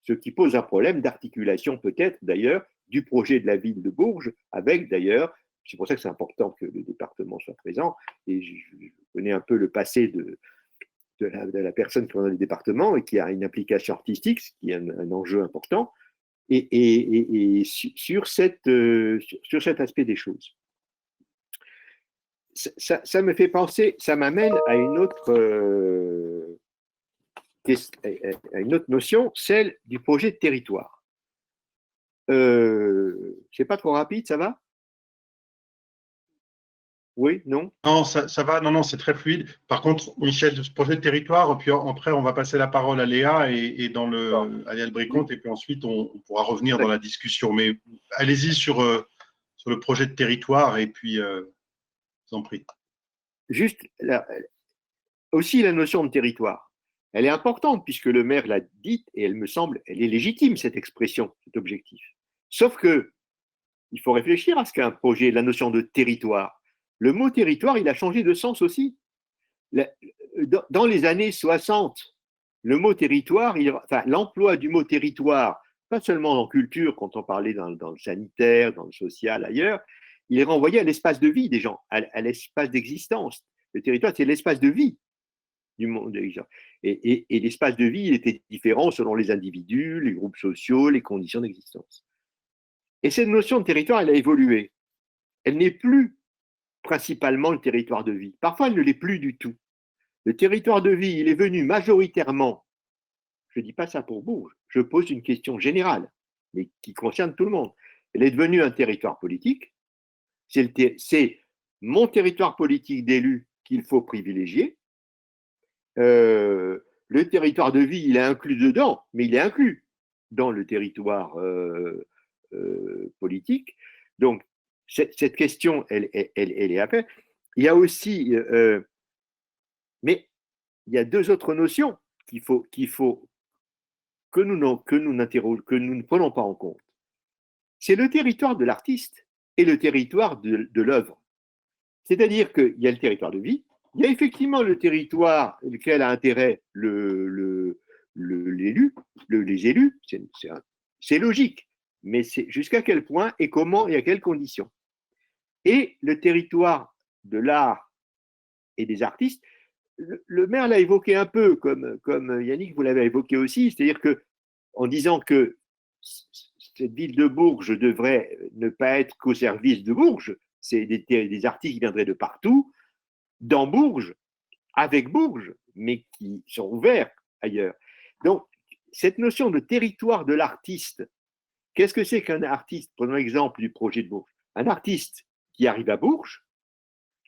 Ce qui pose un problème d'articulation peut-être d'ailleurs du projet de la ville de Bourges avec d'ailleurs, c'est pour ça que c'est important que le département soit présent, et je connais un peu le passé de la personne qui est dans le département et qui a une implication artistique, ce qui est un enjeu important, et sur cet aspect des choses. Ça me fait penser, ça m'amène à une autre notion, celle du projet de territoire. C'est pas trop rapide, ça va? Oui, non? Non, ça va, non, c'est très fluide. Par contre, Michel, ce projet de territoire, puis après, on va passer la parole à Léa à Léa Bricomte, et puis ensuite, on pourra revenir dans la discussion. Mais allez-y sur le projet de territoire, et puis, je vous en prie. Juste, aussi la notion de territoire, elle est importante puisque le maire l'a dite, et elle me semble, elle est légitime, cette expression, cet objectif. Sauf que, il faut réfléchir à ce qu'est un projet, la notion de territoire. Le mot territoire, il a changé de sens aussi. Dans les années 60, le mot territoire, l'emploi du mot territoire, pas seulement en culture, quand on parlait dans le sanitaire, dans le social, ailleurs, il est renvoyé à l'espace de vie des gens, à l'espace d'existence. Le territoire, c'est l'espace de vie du monde des gens. Et l'espace de vie, il était différent selon les individus, les groupes sociaux, les conditions d'existence. Et cette notion de territoire, elle a évolué. Elle n'est plus principalement le territoire de vie. Parfois, elle ne l'est plus du tout. Le territoire de vie, il est venu majoritairement, je ne dis pas ça pour Bourges, je pose une question générale, mais qui concerne tout le monde. Elle est devenue un territoire politique. C'est mon territoire politique d'élu qu'il faut privilégier. Le territoire de vie, il est inclus dedans, mais il est inclus dans le territoire politique. Donc, cette question, elle est à faire. Il y a aussi, mais il y a deux autres notions qu'il faut que nous ne prenons pas en compte. C'est le territoire de l'artiste et le territoire de l'œuvre. C'est-à-dire qu'il y a le territoire de vie, il y a effectivement le territoire auquel a intérêt l'élu, les élus, c'est logique, mais c'est jusqu'à quel point et comment et à quelles conditions. Et le territoire de l'art et des artistes, le maire l'a évoqué un peu, comme Yannick, vous l'avez évoqué aussi, c'est-à-dire que en disant que cette ville de Bourges devrait ne pas être qu'au service de Bourges, c'est des artistes qui viendraient de partout, dans Bourges, avec Bourges, mais qui sont ouverts ailleurs. Donc, cette notion de territoire de l'artiste, qu'est-ce que c'est qu'un artiste? Prenons l'exemple du projet de Bourges. Un artiste, qui arrive à Bourges,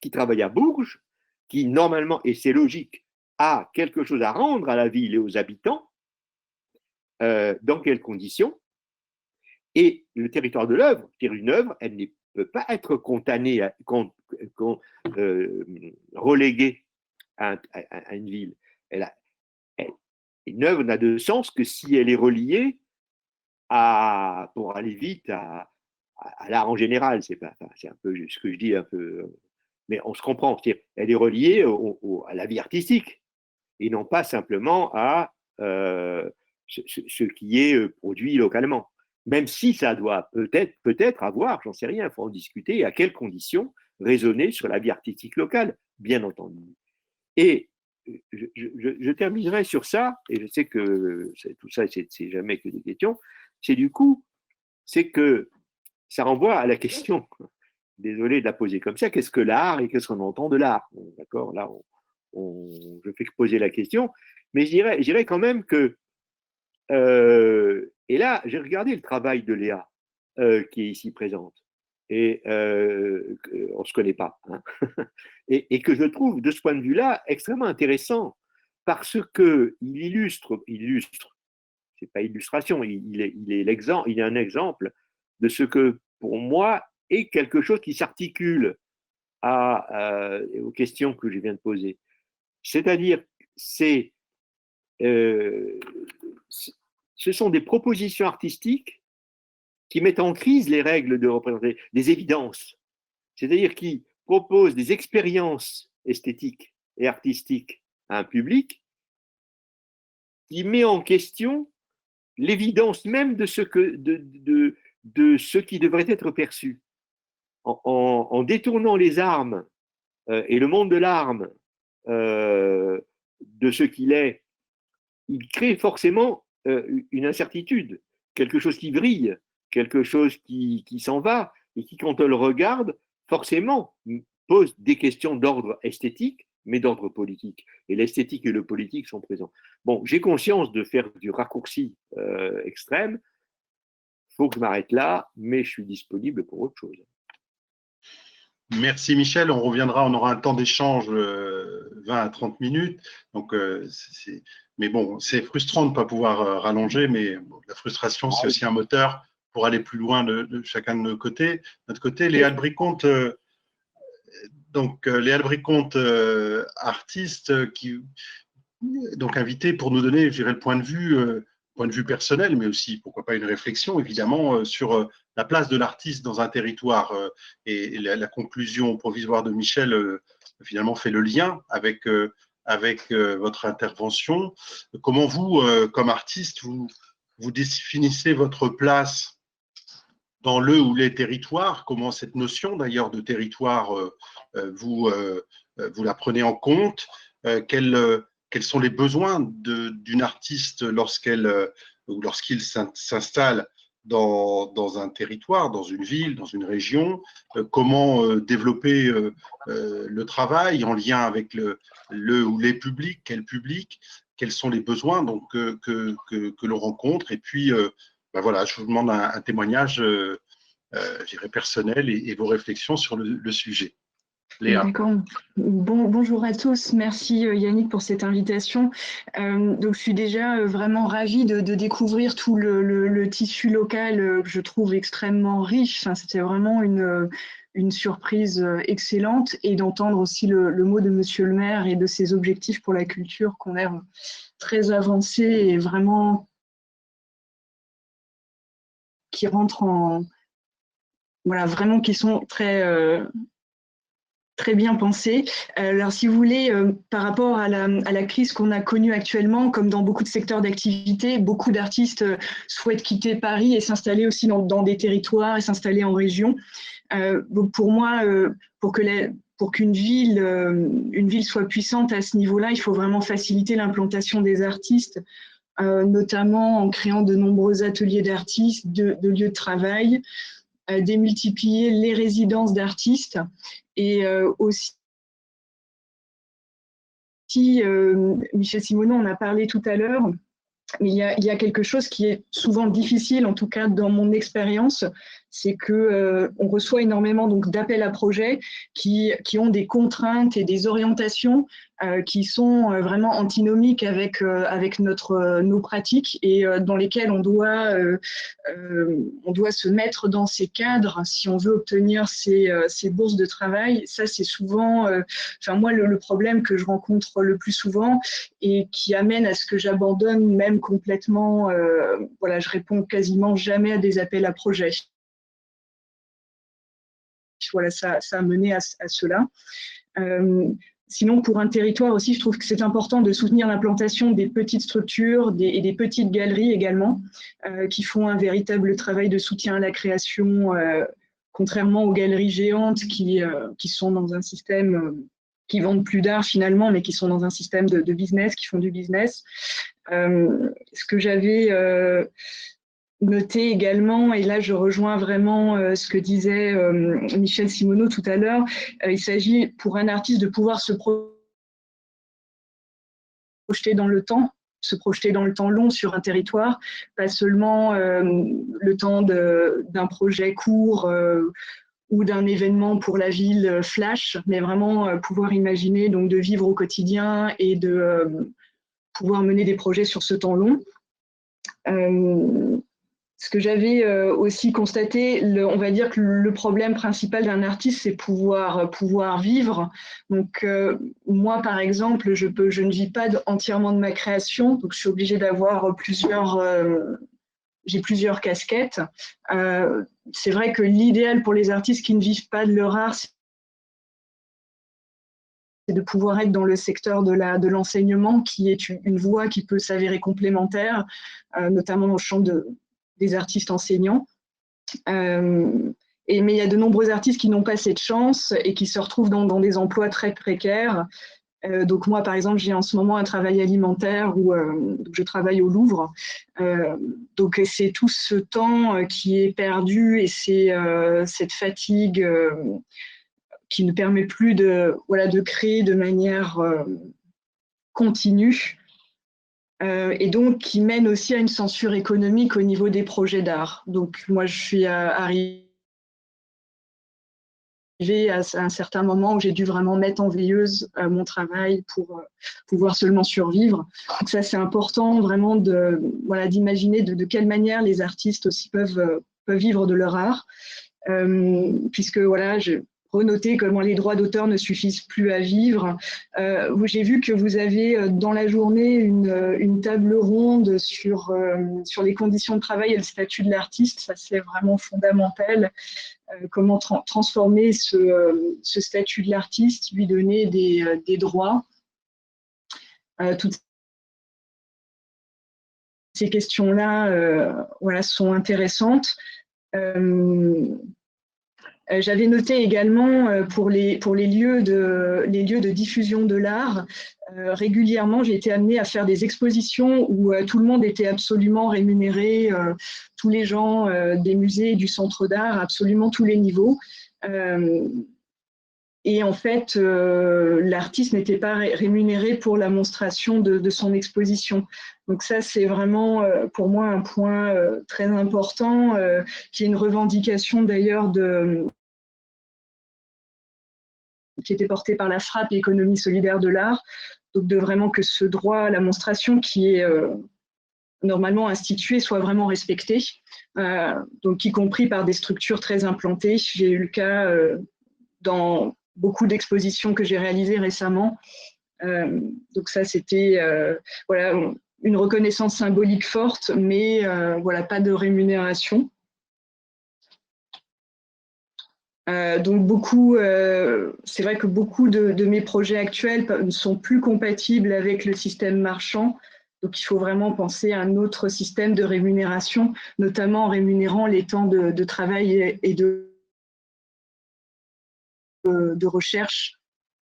qui travaille à Bourges, qui normalement, et c'est logique, a quelque chose à rendre à la ville et aux habitants, dans quelles conditions? Et le territoire de l'œuvre, une œuvre, elle ne peut pas être condamnée, reléguée à une ville. Une œuvre n'a de sens que si elle est reliée pour aller vite, à l'art en général. C'est un peu ce que je dis, un peu, mais on se comprend. Elle est reliée à la vie artistique et non pas simplement à ce qui est produit localement. Même si ça doit peut-être avoir, j'en sais rien, il faut en discuter, à quelles conditions raisonner sur la vie artistique locale, bien entendu. Et je terminerai sur ça, et je sais que tout ça, c'est jamais que des questions, c'est que ça renvoie à la question, désolé de la poser comme ça, qu'est-ce que l'art et qu'est-ce qu'on entend de l'art? Bon, d'accord, là, je fais que poser la question, mais je dirais quand même que, et là, j'ai regardé le travail de Léa, qui est ici présente, et on ne se connaît pas, hein, et que je trouve, de ce point de vue-là, extrêmement intéressant, parce qu'il illustre, c'est pas illustration, il est un exemple de ce que, pour moi, est quelque chose qui s'articule aux questions que je viens de poser. C'est-à-dire, ce sont des propositions artistiques qui mettent en crise les règles de représentation, des évidences, c'est-à-dire qui proposent des expériences esthétiques et artistiques à un public qui met en question l'évidence même de ce qui devrait être perçu. En détournant les armes et le monde de l'arme de ce qu'il est, il crée forcément une incertitude, quelque chose qui brille, quelque chose qui s'en va, et qui, quand on le regarde, forcément pose des questions d'ordre esthétique, mais d'ordre politique. Et l'esthétique et le politique sont présents. Bon, j'ai conscience de faire du raccourci extrême. Il faut que je m'arrête là, mais je suis disponible pour autre chose. Merci Michel, on reviendra, on aura un temps d'échange 20 à 30 minutes. Donc, mais bon, c'est frustrant de ne pas pouvoir rallonger, mais bon, la frustration, c'est aussi un moteur pour aller plus loin de chacun de notre côté. Léa Briconte, Léa Briconte, artiste, donc invité pour nous donner, je dirais, le point de vue personnel, mais aussi, pourquoi pas, une réflexion, évidemment, sur la place de l'artiste dans un territoire. Et la conclusion provisoire de Michel, finalement, fait le lien avec votre intervention. Comment vous, comme artiste, vous définissez votre place dans le ou les territoires? Comment cette notion, d'ailleurs, de territoire, vous la prenez en compte? Quels sont les besoins d'une artiste lorsqu'il s'installe dans un territoire, dans une ville, dans une région? Comment développer le travail en lien avec le ou les publics? Quel public? Quels sont les besoins donc, que l'on rencontre? Et puis, voilà, je vous demande un témoignage, je dirais, personnel et vos réflexions sur le sujet. Léa. D'accord. Bonjour à tous. Merci Yannick pour cette invitation. Donc, je suis déjà vraiment ravie de découvrir tout le tissu local que je trouve extrêmement riche. Enfin, c'était vraiment une surprise excellente, et d'entendre aussi le mot de Monsieur le maire et de ses objectifs pour la culture qui ont l'air très avancés et vraiment qui rentrent vraiment qui sont très bien pensé. Alors, si vous voulez, par rapport à la crise qu'on a connue actuellement, comme dans beaucoup de secteurs d'activité, beaucoup d'artistes souhaitent quitter Paris et s'installer aussi dans des territoires et s'installer en région. Donc pour moi, pour qu'une ville soit puissante à ce niveau-là, il faut vraiment faciliter l'implantation des artistes, notamment en créant de nombreux ateliers d'artistes, de lieux de travail, démultiplier les résidences d'artistes, et aussi, Michel Simoneau en a parlé tout à l'heure, mais il y a quelque chose qui est souvent difficile, en tout cas dans mon expérience, c'est que on reçoit énormément donc d'appels à projets qui ont des contraintes et des orientations qui sont vraiment antinomiques avec nos pratiques et dans lesquelles on doit se mettre dans ces cadres si on veut obtenir ces bourses de travail. Ça, c'est souvent, moi, le problème que je rencontre le plus souvent et qui amène à ce que j'abandonne même complètement. Je réponds quasiment jamais à des appels à projets. Voilà, ça a mené à cela. Sinon, pour un territoire aussi, je trouve que c'est important de soutenir l'implantation des petites structures et des petites galeries également, qui font un véritable travail de soutien à la création, contrairement aux galeries géantes qui sont dans un système, qui vendent plus d'art finalement, mais qui sont dans un système de business, qui font du business. Ce que j'avais noté également, et là je rejoins vraiment ce que disait Michel Simoneau tout à l'heure, il s'agit pour un artiste de pouvoir se projeter dans le temps, long sur un territoire, pas seulement le temps d'un projet court ou d'un événement pour la ville flash, mais vraiment pouvoir imaginer donc de vivre au quotidien et de pouvoir mener des projets sur ce temps long. Ce que j'avais aussi constaté, on va dire que le problème principal d'un artiste, c'est pouvoir vivre. Donc, moi, par exemple, je ne vis pas entièrement de ma création, donc je suis obligée d'avoir j'ai plusieurs casquettes. C'est vrai que l'idéal pour les artistes qui ne vivent pas de leur art, c'est de pouvoir être dans le secteur de l'enseignement, qui est une voie qui peut s'avérer complémentaire, notamment au champ des artistes enseignants. Mais il y a de nombreux artistes qui n'ont pas cette chance et qui se retrouvent dans des emplois très précaires. Donc moi, par exemple, j'ai en ce moment un travail alimentaire où je travaille au Louvre. Donc c'est tout ce temps qui est perdu et c'est cette fatigue qui ne permet plus de créer de manière continue. Et donc qui mène aussi à une censure économique au niveau des projets d'art. Donc moi, je suis arrivée à un certain moment où j'ai dû vraiment mettre en veilleuse mon travail pour pouvoir seulement survivre. Donc ça, c'est important vraiment d'imaginer de quelle manière les artistes aussi peuvent vivre de leur art, puisque j'ai renoté comment les droits d'auteur ne suffisent plus à vivre. J'ai vu que vous avez dans la journée une table ronde sur les conditions de travail et le statut de l'artiste. Ça, c'est vraiment fondamental. Comment transformer ce statut de l'artiste, lui donner des droits. Toutes ces questions-là sont intéressantes. J'avais noté également pour les lieux de diffusion de l'art, régulièrement j'ai été amenée à faire des expositions où tout le monde était absolument rémunéré, tous les gens des musées, du centre d'art, absolument tous les niveaux. Et en fait, l'artiste n'était pas rémunéré pour la monstration de son exposition. Donc ça, c'est vraiment pour moi un point très important, qui est une revendication d'ailleurs qui était portée par la FRAPP, Économie solidaire de l'art, donc de vraiment que ce droit à la monstration qui est normalement institué soit vraiment respecté, donc y compris par des structures très implantées. J'ai eu le cas dans beaucoup d'expositions que j'ai réalisées récemment. Donc ça, c'était une reconnaissance symbolique forte, mais pas de rémunération. Donc c'est vrai que beaucoup de mes projets actuels ne sont plus compatibles avec le système marchand. Donc il faut vraiment penser à un autre système de rémunération, notamment en rémunérant les temps de travail et de recherche,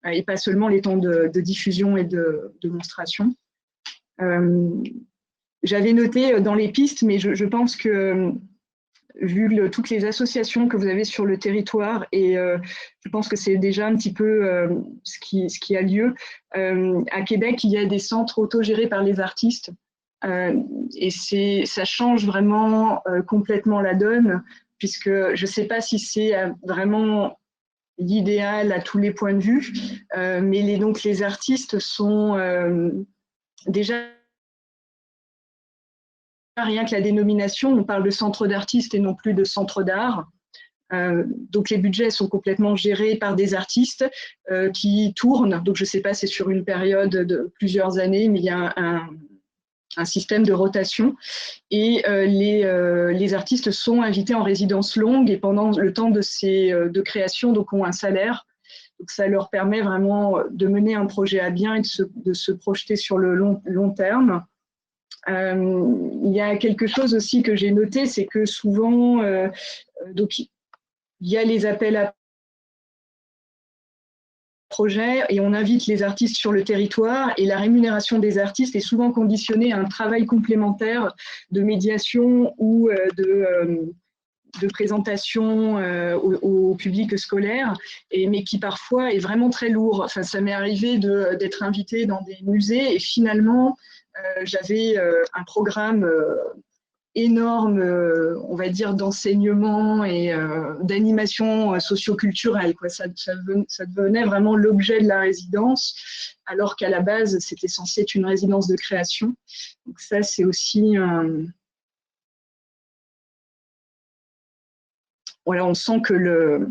et pas seulement les temps de diffusion et de monstration. J'avais noté dans les pistes, mais je pense que vu toutes les associations que vous avez sur le territoire, et je pense que c'est déjà un petit peu ce qui a lieu. À Québec, il y a des centres autogérés par les artistes, et ça change vraiment complètement la donne. puisque je ne sais pas si c'est vraiment l'idéal à tous les points de vue, mais donc les artistes sont déjà, rien que la dénomination, on parle de centre d'artistes et non plus de centre d'art. Donc les budgets sont complètement gérés par des artistes qui tournent. Donc je ne sais pas, c'est sur une période de plusieurs années, mais il y a un système de rotation. Et les artistes sont invités en résidence longue et pendant le temps de création, donc ont un salaire. Donc ça leur permet vraiment de mener un projet à bien et de se projeter sur le long terme. Il y a quelque chose aussi que j'ai noté, c'est que souvent, donc, il y a les appels à projets et on invite les artistes sur le territoire et la rémunération des artistes est souvent conditionnée à un travail complémentaire de médiation ou de présentation au public scolaire, mais qui parfois est vraiment très lourd. Enfin, ça m'est arrivé d'être invitée dans des musées et finalement, j'avais un programme énorme, on va dire, d'enseignement et d'animation socioculturelle. Ça devenait vraiment l'objet de la résidence, alors qu'à la base, c'était censé être une résidence de création. Donc ça, c'est aussi voilà, on sent que le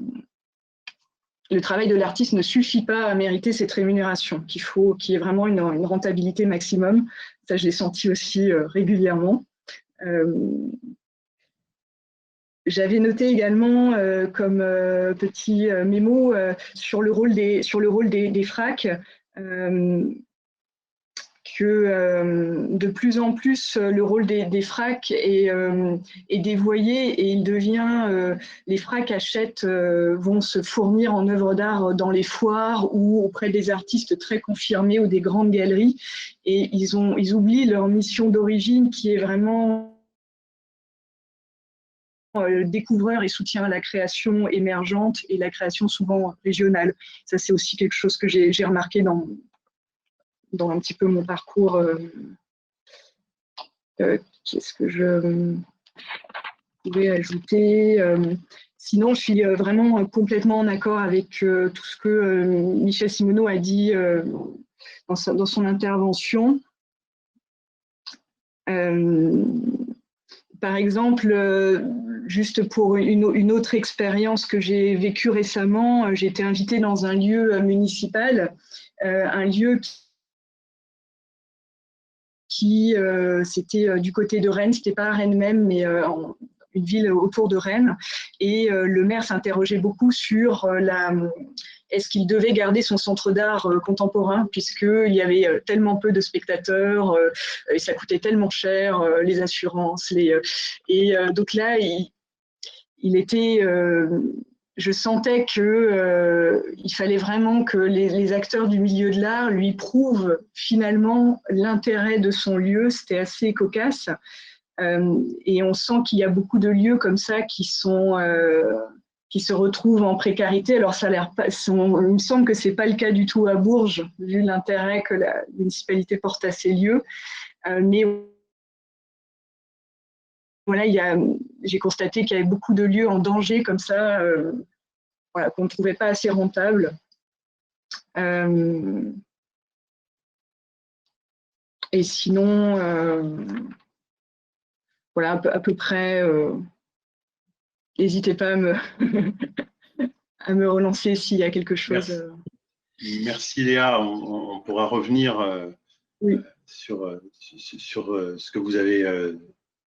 travail de l'artiste ne suffit pas à mériter cette rémunération, qu'il y ait vraiment une rentabilité maximum. Ça, je l'ai senti aussi régulièrement. J'avais noté également comme petit mémo sur le rôle des FRAC, que de plus en plus le rôle des FRAC est dévoyé et il devient, les FRAC vont se fournir en œuvres d'art dans les foires ou auprès des artistes très confirmés ou des grandes galeries, et ils oublient leur mission d'origine qui est vraiment découvreur et soutien à la création émergente et la création souvent régionale. Ça, c'est aussi quelque chose que j'ai remarqué dans un petit peu mon parcours. Qu'est-ce que je pouvais ajouter? Sinon, je suis vraiment complètement en accord avec tout ce que Michel Simoneau a dit dans son intervention. Par exemple, juste pour une autre expérience que j'ai vécue récemment, j'ai été invitée dans un lieu municipal, un lieu qui c'était du côté de Rennes, c'était pas à Rennes même, mais une ville autour de Rennes. Et le maire s'interrogeait beaucoup sur est-ce qu'il devait garder son centre d'art contemporain, puisqu'il y avait tellement peu de spectateurs, et ça coûtait tellement cher, les assurances. Donc là, il était... je sentais qu'il fallait vraiment que les acteurs du milieu de l'art lui prouvent finalement l'intérêt de son lieu. C'était assez cocasse. Et on sent qu'il y a beaucoup de lieux comme ça qui se retrouvent en précarité. Alors, il me semble que ce n'est pas le cas du tout à Bourges, vu l'intérêt que la municipalité porte à ces lieux. Mais voilà, j'ai constaté qu'il y avait beaucoup de lieux en danger comme ça, voilà, qu'on ne trouvait pas assez rentables. Et sinon, voilà, à peu près, n'hésitez pas à me relancer s'il y a quelque chose. Merci Léa, on pourra revenir oui. sur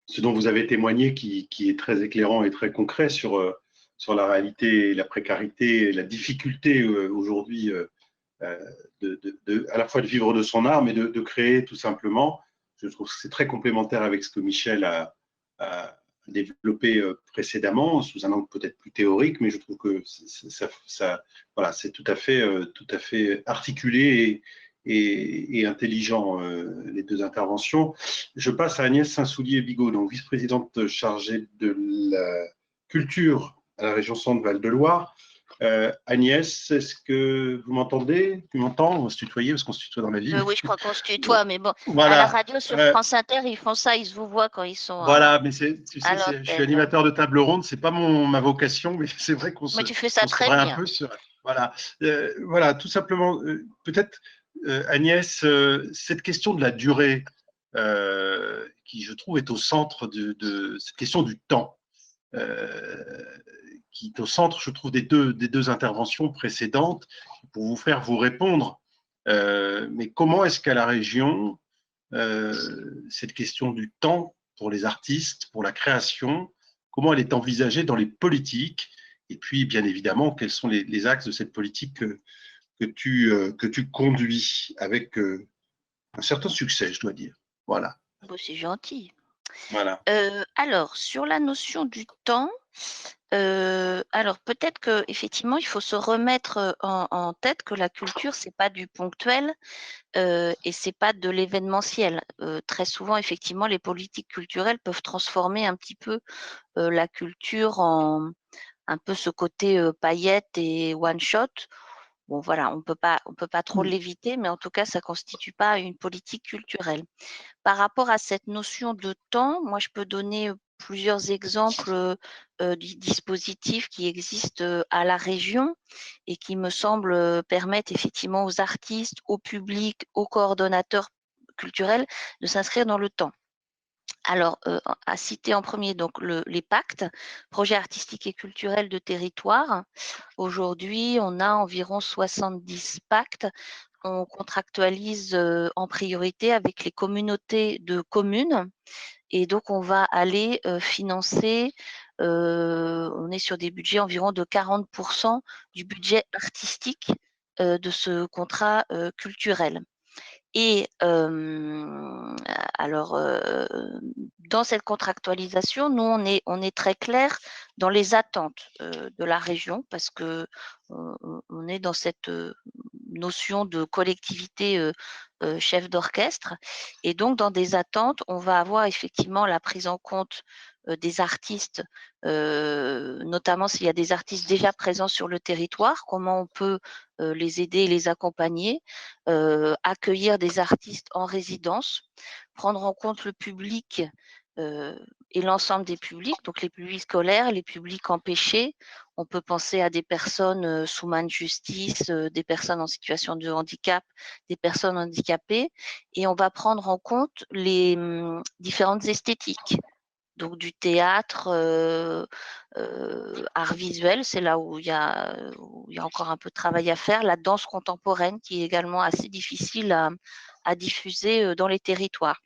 ce dont vous avez témoigné, qui est très éclairant et très concret sur la réalité, la précarité, la difficulté aujourd'hui à la fois de vivre de son art, mais de créer tout simplement. Je trouve que c'est très complémentaire avec ce que Michel a développé précédemment, sous un angle peut-être plus théorique, mais je trouve que voilà, c'est tout à fait articulé et intelligent, les deux interventions. Je passe à Agnès Saint-Soulier-Bigot, donc vice-présidente chargée de la culture à la région Centre-Val de Loire. Agnès, est-ce que vous m'entendez? Tu m'entends? On va se tutoyer parce qu'on se tutoie dans la vie. Oui, je crois qu'on se tutoie, mais bon, à la Voilà. radio sur France Inter, ils font ça, ils se vous voient quand ils sont Voilà, mais tu à sais, je suis l'antenne. animateur de table ronde, c'est pas ma vocation, mais c'est vrai qu'on se, Mais tu fais ça on se très croirait bien. un peu sur. Voilà, voilà, tout simplement. Peut-être, Agnès, cette question de la durée, qui je trouve est au centre de cette question du temps, qui est au centre, je trouve, des deux interventions précédentes, pour vous faire vous répondre. Mais comment est-ce qu'à la région, cette question du temps pour les artistes, pour la création, comment elle est envisagée dans les politiques, et puis bien évidemment quels sont les axes de cette politique que tu conduis avec un certain succès, je dois dire. Voilà. Bon, c'est gentil. Voilà. Alors, sur la notion du temps, alors peut-être qu'effectivement, il faut se remettre en tête que la culture, c'est pas du ponctuel et c'est pas de l'événementiel. Très souvent, effectivement, les politiques culturelles peuvent transformer un petit peu la culture en un peu ce côté paillettes et one shot. Bon, voilà, on peut pas trop l'éviter, mais en tout cas, ça constitue pas une politique culturelle. Par rapport à cette notion de temps, moi, je peux donner plusieurs exemples du dispositif qui existe à la région et qui me semble permettre effectivement aux artistes, au public, aux coordonnateurs culturels de s'inscrire dans le temps. Alors, à citer en premier donc les pactes, projets artistiques et culturels de territoire. Aujourd'hui, on a environ 70 pactes. On contractualise en priorité avec les communautés de communes et donc on va aller financer, on est sur des budgets environ de 40% du budget artistique de ce contrat culturel. Et alors, dans cette contractualisation, nous, on est très clair dans les attentes de la région parce que on est dans cette notion de collectivité chef d'orchestre. Et donc, dans des attentes, on va avoir effectivement la prise en compte des artistes, notamment s'il y a des artistes déjà présents sur le territoire, comment on peut les aider et les accompagner, accueillir des artistes en résidence, prendre en compte le public et l'ensemble des publics, donc les publics scolaires, les publics empêchés. On peut penser à des personnes sous main de justice, des personnes en situation de handicap, des personnes handicapées, et on va prendre en compte les différentes esthétiques. Donc du théâtre, art visuel, c'est là où il y a encore un peu de travail à faire. La danse contemporaine qui est également assez difficile à diffuser dans les territoires.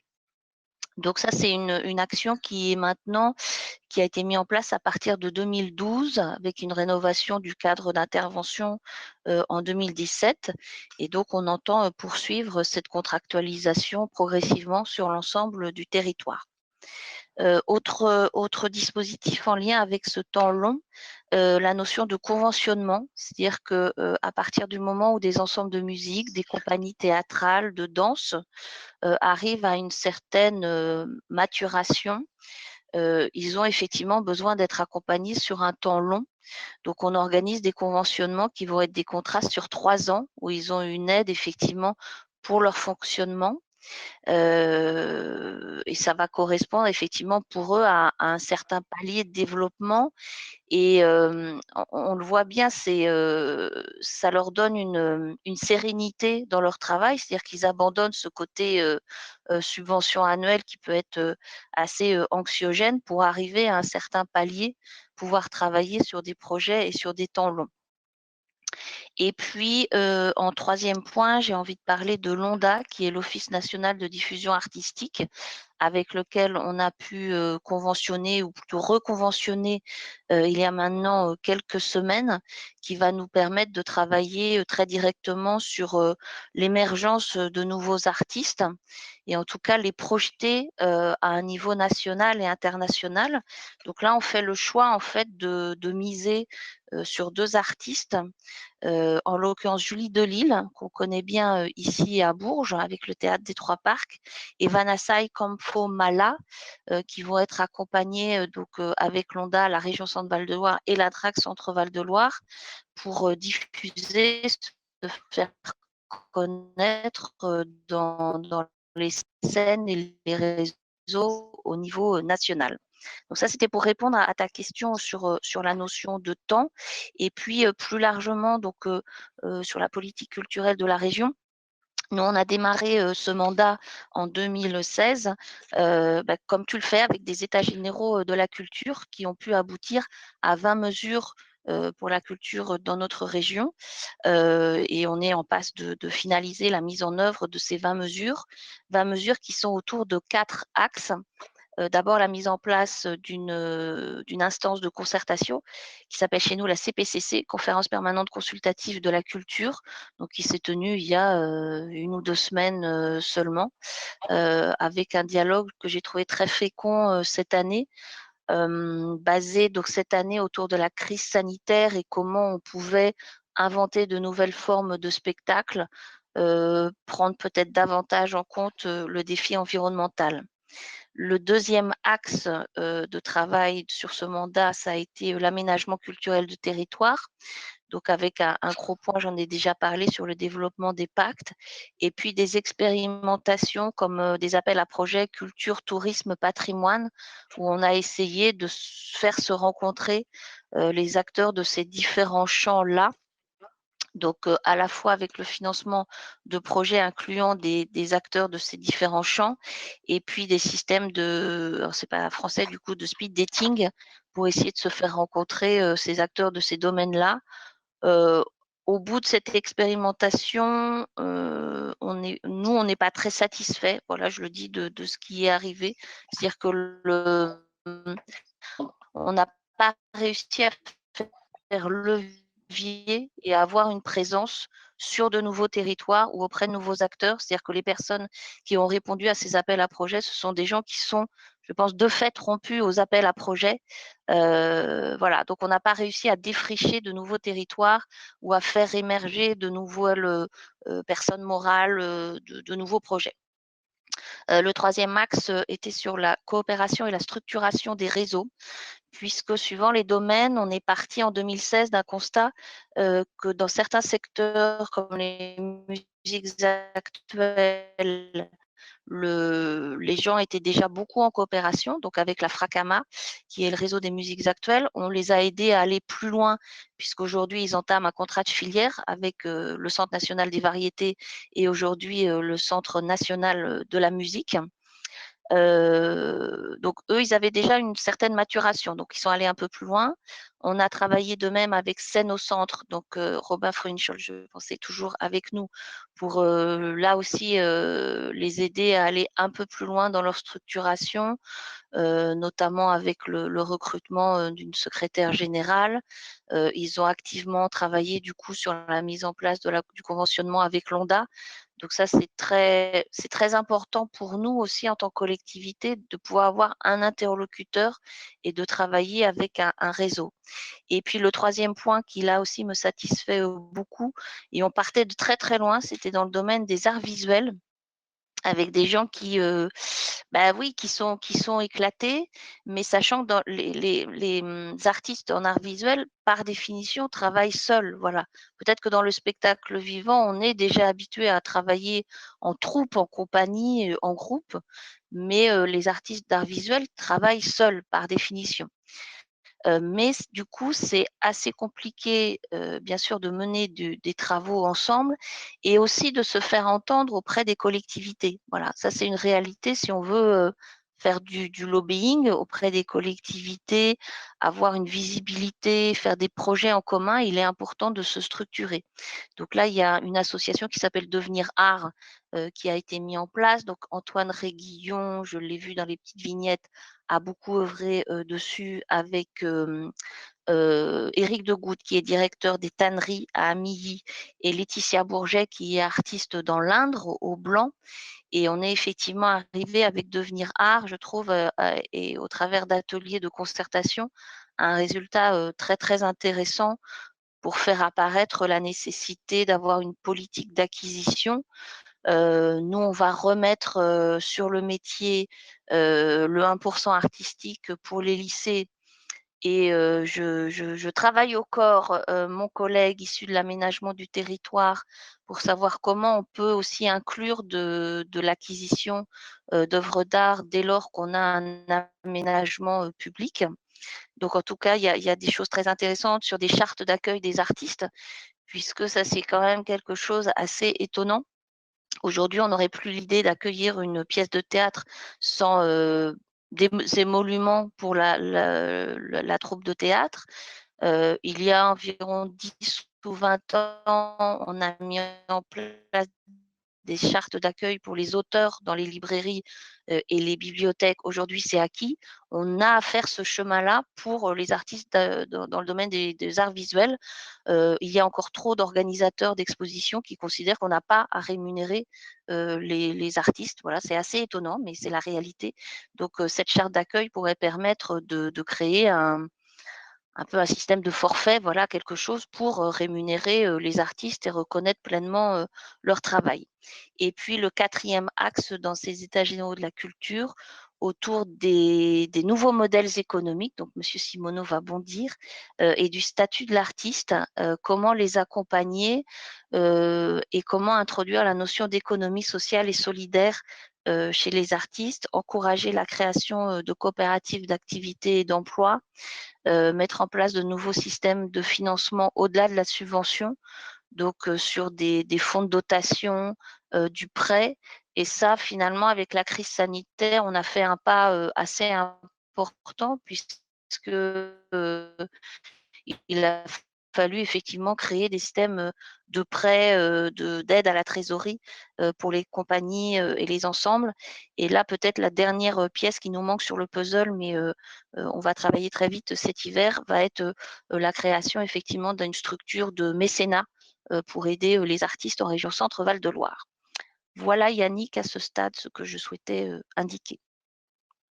Donc ça, c'est une action qui a été mise en place à partir de 2012 avec une rénovation du cadre d'intervention en 2017. Et donc, on entend poursuivre cette contractualisation progressivement sur l'ensemble du territoire. Autre dispositif en lien avec ce temps long, la notion de conventionnement, c'est-à-dire que à partir du moment où des ensembles de musique, des compagnies théâtrales, de danse arrivent à une certaine maturation, ils ont effectivement besoin d'être accompagnés sur un temps long. Donc, on organise des conventionnements qui vont être des contrats sur 3 ans où ils ont une aide effectivement pour leur fonctionnement. Et ça va correspondre effectivement pour eux à un certain palier de développement. Et on le voit bien, ça leur donne une sérénité dans leur travail, c'est-à-dire qu'ils abandonnent ce côté subvention annuelle qui peut être assez anxiogène pour arriver à un certain palier, pouvoir travailler sur des projets et sur des temps longs. Et puis, en troisième point, j'ai envie de parler de l'ONDA, qui est l'Office national de diffusion artistique, avec lequel on a pu conventionner ou plutôt reconventionner il y a maintenant quelques semaines, qui va nous permettre de travailler très directement sur l'émergence de nouveaux artistes et en tout cas les projeter à un niveau national et international. Donc là, on fait le choix en fait de miser sur 2 artistes, en l'occurrence Julie Delisle, qu'on connaît bien ici à Bourges avec le théâtre des Trois Parcs, et Vanessa Kamp Infomala, qui vont être accompagnés avec l'ONDA, la région Centre-Val de Loire et la DRAC Centre-Val de Loire pour diffuser, se faire connaître dans les scènes et les réseaux au niveau national. Donc ça, c'était pour répondre à ta question sur la notion de temps. Et puis, plus largement, sur la politique culturelle de la région, nous, on a démarré ce mandat en 2016, comme tu le fais, avec des états généraux de la culture qui ont pu aboutir à 20 mesures pour la culture dans notre région. Et on est en passe de finaliser la mise en œuvre de ces 20 mesures qui sont autour de 4 axes. D'abord, la mise en place d'une instance de concertation qui s'appelle chez nous la CPCC, Conférence permanente consultative de la culture, donc qui s'est tenue il y a 1 ou 2 semaines seulement, avec un dialogue que j'ai trouvé très fécond cette année, basé donc cette année autour de la crise sanitaire et comment on pouvait inventer de nouvelles formes de spectacles, prendre peut-être davantage en compte le défi environnemental. Le deuxième axe de travail sur ce mandat, ça a été l'aménagement culturel du territoire. Donc avec un gros point, j'en ai déjà parlé sur le développement des pactes, et puis des expérimentations comme des appels à projets culture, tourisme, patrimoine, où on a essayé de faire se rencontrer les acteurs de ces différents champs-là. Donc, à la fois avec le financement de projets incluant des acteurs de ces différents champs et puis des systèmes alors c'est pas français du coup, de speed dating pour essayer de se faire rencontrer ces acteurs de ces domaines-là. Au bout de cette expérimentation, nous, on n'est pas très satisfait. Voilà, je le dis de ce qui est arrivé. C'est-à-dire que on n'a pas réussi à faire levier et à avoir une présence sur de nouveaux territoires ou auprès de nouveaux acteurs. C'est-à-dire que les personnes qui ont répondu à ces appels à projets, ce sont des gens qui sont, je pense, de fait rompus aux appels à projets. Voilà, donc on n'a pas réussi à défricher de nouveaux territoires ou à faire émerger de nouvelles personnes morales, de nouveaux projets. Le troisième axe était sur la coopération et la structuration des réseaux, puisque suivant les domaines, on est parti en 2016 d'un constat que dans certains secteurs comme les musiques actuelles, les gens étaient déjà beaucoup en coopération, donc avec la FRACAMA, qui est le réseau des musiques actuelles. On les a aidés à aller plus loin, puisqu'aujourd'hui, ils entament un contrat de filière avec le Centre national des variétés et aujourd'hui le Centre national de la musique. Donc eux, ils avaient déjà une certaine maturation, donc ils sont allés un peu plus loin. On a travaillé de même avec Scène au Centre, donc Robin Frunchol, je pensais toujours avec nous, pour là aussi les aider à aller un peu plus loin dans leur structuration, notamment avec le recrutement d'une secrétaire générale. Ils ont activement travaillé du coup sur la mise en place du conventionnement avec l'ONDA. Donc ça, c'est très important pour nous aussi en tant que collectivité de pouvoir avoir un interlocuteur et de travailler avec un réseau. Et puis le troisième point qui là aussi me satisfait beaucoup, et on partait de très très loin, c'était dans le domaine des arts visuels, avec des gens qui sont éclatés, mais sachant que dans les artistes en art visuel, par définition, travaillent seuls. Voilà. Peut-être que dans le spectacle vivant, on est déjà habitué à travailler en troupe, en compagnie, en groupe, mais les artistes d'art visuel travaillent seuls par définition. Mais du coup, c'est assez compliqué, bien sûr, de mener des travaux ensemble et aussi de se faire entendre auprès des collectivités. Voilà, ça c'est une réalité si on veut faire du lobbying auprès des collectivités, avoir une visibilité, faire des projets en commun, il est important de se structurer. Donc là, il y a une association qui s'appelle Devenir Art qui a été mise en place. Donc Antoine Réguillon, je l'ai vu dans les petites vignettes, a beaucoup œuvré dessus avec Éric Degout, qui est directeur des tanneries à Amilly, et Laetitia Bourget, qui est artiste dans l'Indre, au Blanc. Et on est effectivement arrivé avec Devenir Art, je trouve, et au travers d'ateliers de concertation, un résultat très, très intéressant pour faire apparaître la nécessité d'avoir une politique d'acquisition Nous, on va remettre sur le métier le 1% artistique pour les lycées. Et je travaille au corps mon collègue issu de l'aménagement du territoire pour savoir comment on peut aussi inclure de l'acquisition d'œuvres d'art dès lors qu'on a un aménagement public. Donc, en tout cas, il y a des choses très intéressantes sur des chartes d'accueil des artistes, puisque ça, c'est quand même quelque chose assez étonnant. Aujourd'hui, on n'aurait plus l'idée d'accueillir une pièce de théâtre sans des émoluments pour la troupe de théâtre. Il y a environ 10 ou 20 ans, on a mis en place des chartes d'accueil pour les auteurs dans les librairies et les bibliothèques. Aujourd'hui, c'est acquis. On a à faire ce chemin-là pour les artistes dans le domaine des arts visuels. Il y a encore trop d'organisateurs d'expositions qui considèrent qu'on n'a pas à rémunérer les artistes. Voilà, c'est assez étonnant, mais c'est la réalité. Donc, cette charte d'accueil pourrait permettre de créer un peu un système de forfait, voilà, quelque chose pour rémunérer les artistes et reconnaître pleinement leur travail. Et puis le 4e axe dans ces états généraux de la culture, autour des nouveaux modèles économiques, donc Monsieur Simoneau va bondir, et du statut de l'artiste, comment les accompagner et comment introduire la notion d'économie sociale et solidaire chez les artistes, encourager la création de coopératives d'activités et d'emploi, mettre en place de nouveaux systèmes de financement au-delà de la subvention, donc sur des fonds de dotation, du prêt. Et ça, finalement, avec la crise sanitaire, on a fait un pas assez important puisque il a fallu effectivement créer des systèmes de prêts, d'aide à la trésorerie pour les compagnies et les ensembles. Et là, peut-être la dernière pièce qui nous manque sur le puzzle, mais on va travailler très vite cet hiver, va être la création effectivement d'une structure de mécénat pour aider les artistes en région Centre-Val de Loire. Voilà Yannick, à ce stade, ce que je souhaitais indiquer.